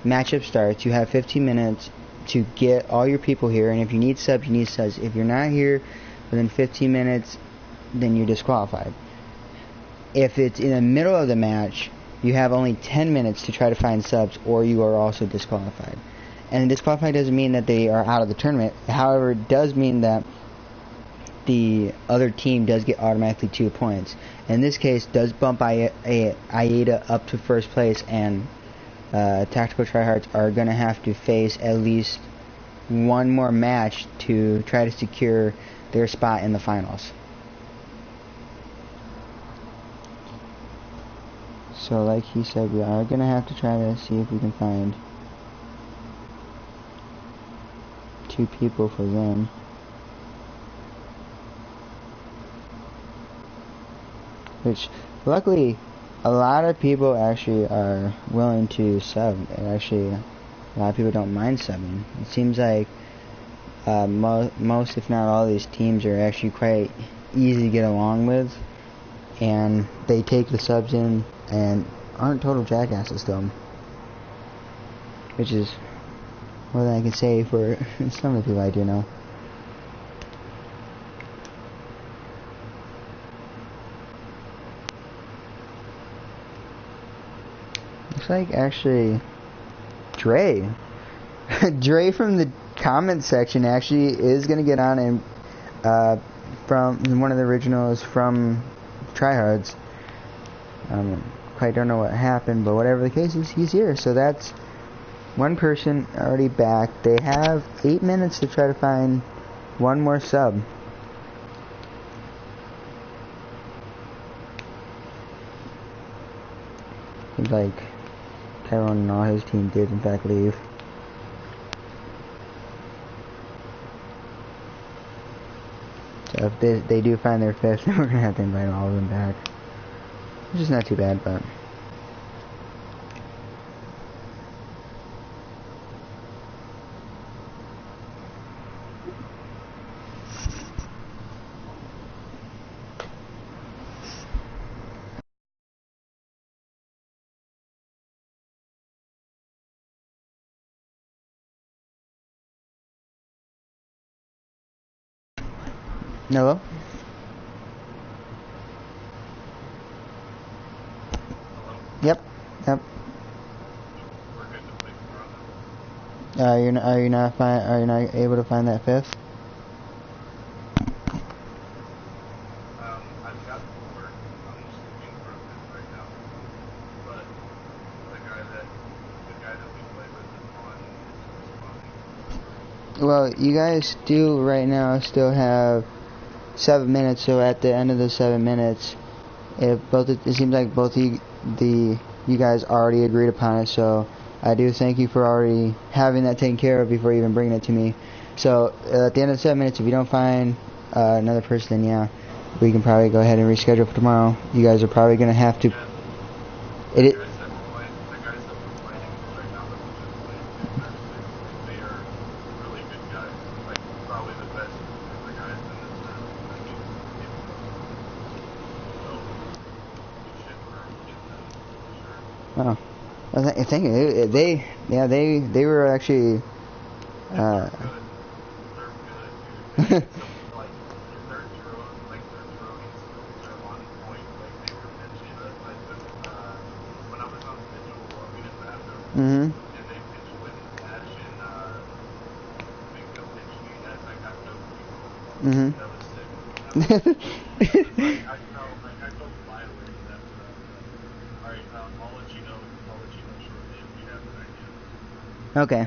matchup starts, you have 15 minutes to get all your people here, and if you need subs, you need subs. If you're not here within 15 minutes, then you're disqualified. If it's in the middle of the match, you have only 10 minutes to try to find subs, or you are also disqualified. And disqualified doesn't mean that they are out of the tournament. However, it does mean that the other team does get automatically 2 points. In this case, does bump IATA up to first place, and Tactical Tryhards are going to have to face at least one more match to try to secure their spot in the finals. So like he said, we are going to have to try to see if we can find 2 people for them. Which, luckily, a lot of people actually are willing to sub. And actually, a lot of people don't mind subbing. It seems like most, if not all, of these teams are actually quite easy to get along with. And they take the subs in and aren't total jackasses to them. Which is more than I can say for some of the people I do know. Looks like actually Dre Dre from the comment section actually is gonna get on and from one of the originals from Tryhards. Quite don't know what happened, but whatever the case is, he's here. So that's one person already back. They have 8 minutes to try to find one more sub. Seems like Tyrone and all his team did in fact leave. So if they do find their fifth, then we're gonna have to invite all of them back. Which is not too bad, but Hello? Hello? Yep. Yep. We're good to play tomorrow then? Are you not able to find that fifth? I've got four. I'm just looking for a fifth right now. But the guy that we play with is on, is responding. Well, you guys still right now still have 7 minutes. So at the end of the 7 minutes, it seems like both you guys already agreed upon it. So I do thank you for already having that taken care of before even bringing it to me. So at the end of the 7 minutes, if you don't find another person, then yeah, we can probably go ahead and reschedule for tomorrow. You guys are probably gonna have to. The It. guys that we're playing right now that we just played, they are really good guys. Like, probably the best group of guys in this room. I mean, so we should get them for sure. Oh, I think they were actually. They're good. They're good, dude. Like, their throwing skills are on point. Like, they were pitching when I was on schedule walking in the bathroom, Mhm. and they pitched when Ash and Minka pitched me as I got no Mhm. That was sick. I felt violated after that. Alright, I'll let you know shortly if we have an idea. Okay.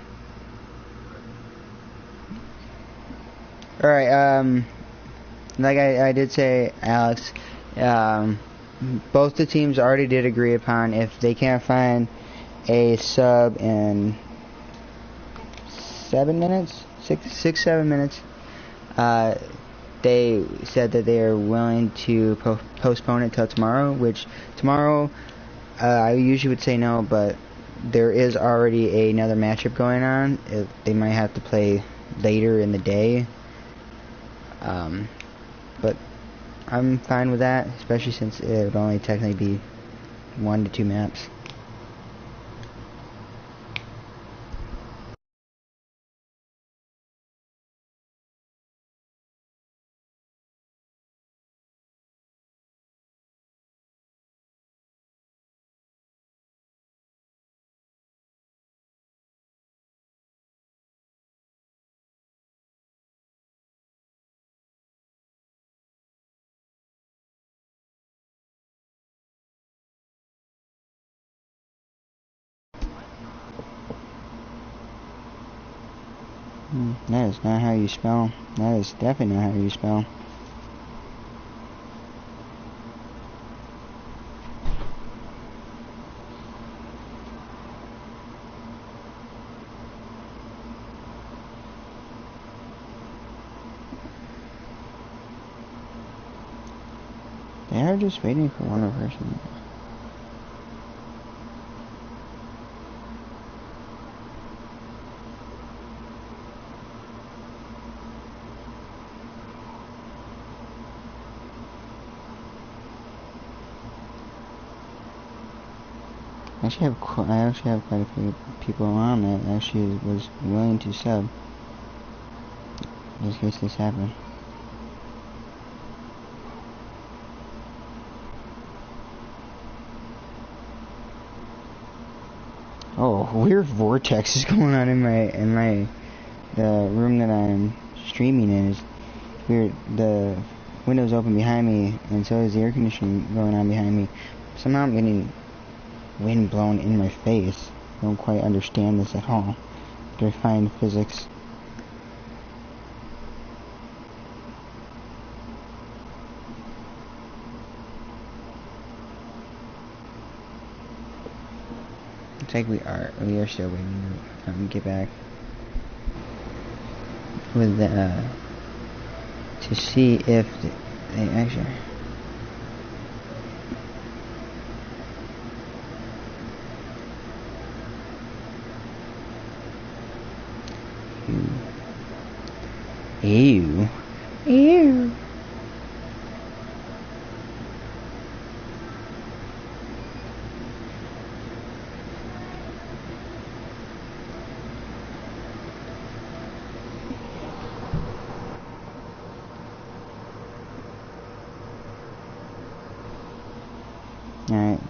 All right. Like I did say, Alex, both the teams already did agree upon if they can't find a sub in 7 minutes, 7 minutes. They said that they are willing to postpone it till tomorrow. Which tomorrow, I usually would say no, but there is already another matchup going on. They might have to play later in the day. But I'm fine with that, especially since it would only technically be 1 to 2 maps. That is not how you spell. That is definitely not how you spell. They are just waiting for one person. I actually have quite a few people around that actually was willing to sub in case this happened. Oh, weird vortex is going on in my room that I'm streaming in. Is weird. The window's open behind me, and so is the air conditioning going on behind me. Somehow I'm getting wind blown in my face. I don't quite understand this at all. Define physics. Looks like we are still waiting to get back with the to see if they actually. Ew. Ew. Alright.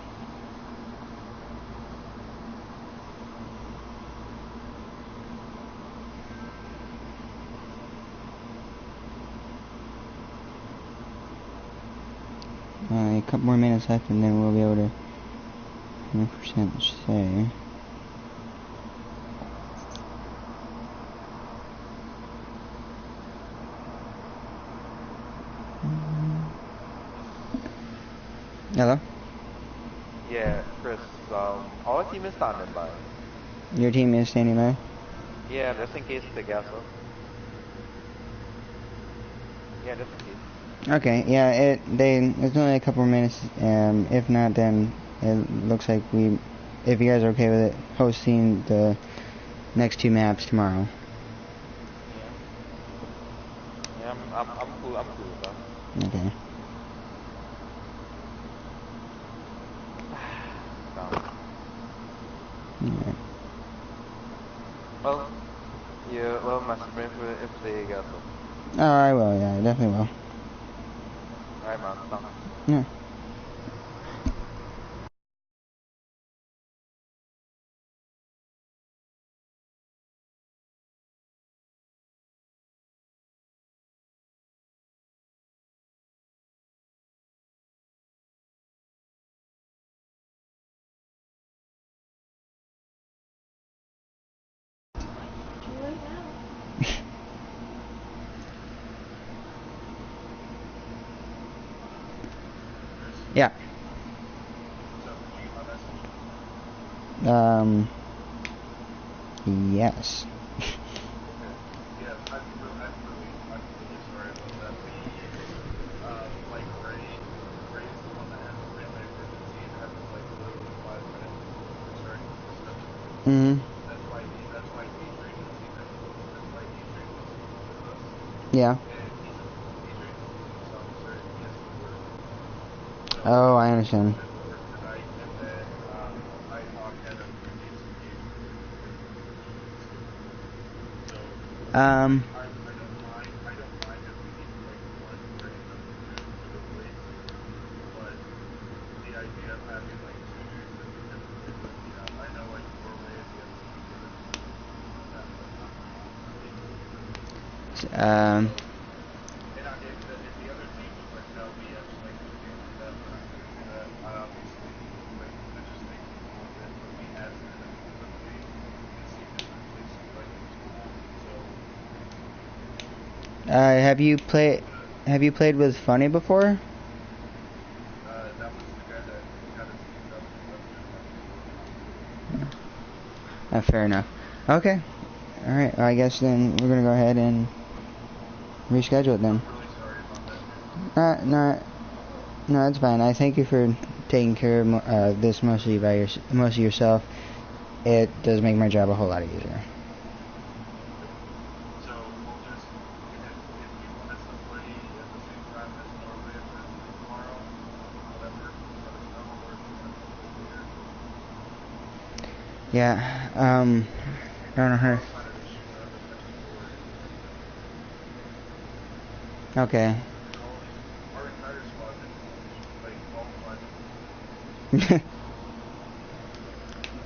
A couple more minutes left and then we'll be able to 100% say. Hello? Yeah, Chris, our team is standing by. Your team is standing by? Yeah, just in case the gas up. Yeah, just in case. Okay, yeah, it's only a couple more minutes. If not, then it looks like if you guys are okay with it, hosting the next 2 maps tomorrow. Yeah, I'm cool with that. Okay. Alright. Well, yeah, well, message me if they gas up. Oh, I will, yeah, I definitely will. Alright, man, thanks. Yeah. Yeah. Yes. Yeah, I'm really sorry about that. Ray's the one that has the family emergency and had to, literally 5 minutes before starting the discussion. Mm-hmm. That's why Adrian was with us. Yeah. And Adrian is a police officer and he has to work. So Oh, I understand. he has to work tonight, and then IHOC had a previous engagement with so I don't mind if we need one train of two for the blades, but the idea of having 2 dudes that we can I know Norway is the other team that, but not Um. and if the other team was like, no, we can't do that, we're not going to do that. I obviously I just think it's cool that we have kind of flexibility and see different places it's cool. So Have you played with Funny before? that was the guy that got us kicked out of the Fair enough. Okay. Alright, well, I guess then we're gonna go ahead and reschedule it then. I'm really sorry about that. No, it's fine. I thank you for taking care of this mostly yourself. It does make my job a whole lot easier. So we'll just, if you want us to play at the same time as Norway and Thursday tomorrow, whatever, let us know, or if you want to play later. Yeah, I don't know her. Outside of the shooting on the second floor. Okay. Our entire squad is like all 5 of them.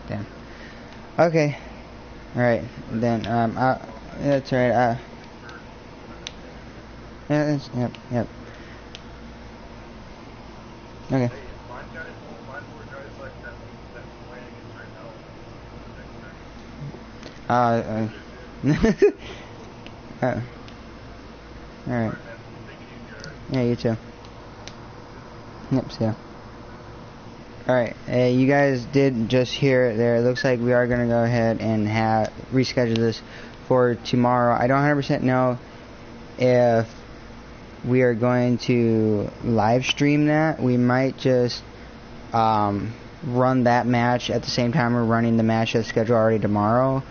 Damn. Okay. Alright, then, that's alright, yeah, yep. Okay. Hey, find 4 guys like that playing against right now. Alright. Alright, man. Take it easy, alright? Yeah, you too. Yep, see ya. Alright, you guys did just hear it there. It looks like we are going to go ahead and reschedule this for tomorrow. I don't 100% know if we are going to live stream that. We might just run that match at the same time we're running the match that's scheduled already tomorrow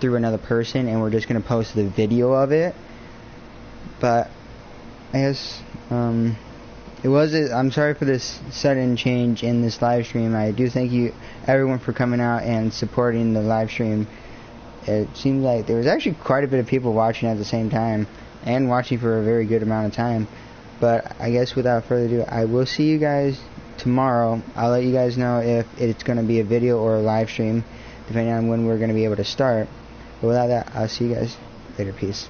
through another person, and we're just going to post the video of it. But I guess I'm sorry for this sudden change in this live stream. I do thank you everyone for coming out and supporting the live stream. It seems like there was actually quite a bit of people watching at the same time and watching for a very good amount of time. But I guess without further ado, I will see you guys tomorrow. I'll let you guys know if it's going to be a video or a live stream, depending on when we're going to be able to start. But without that, I'll see you guys later. Peace.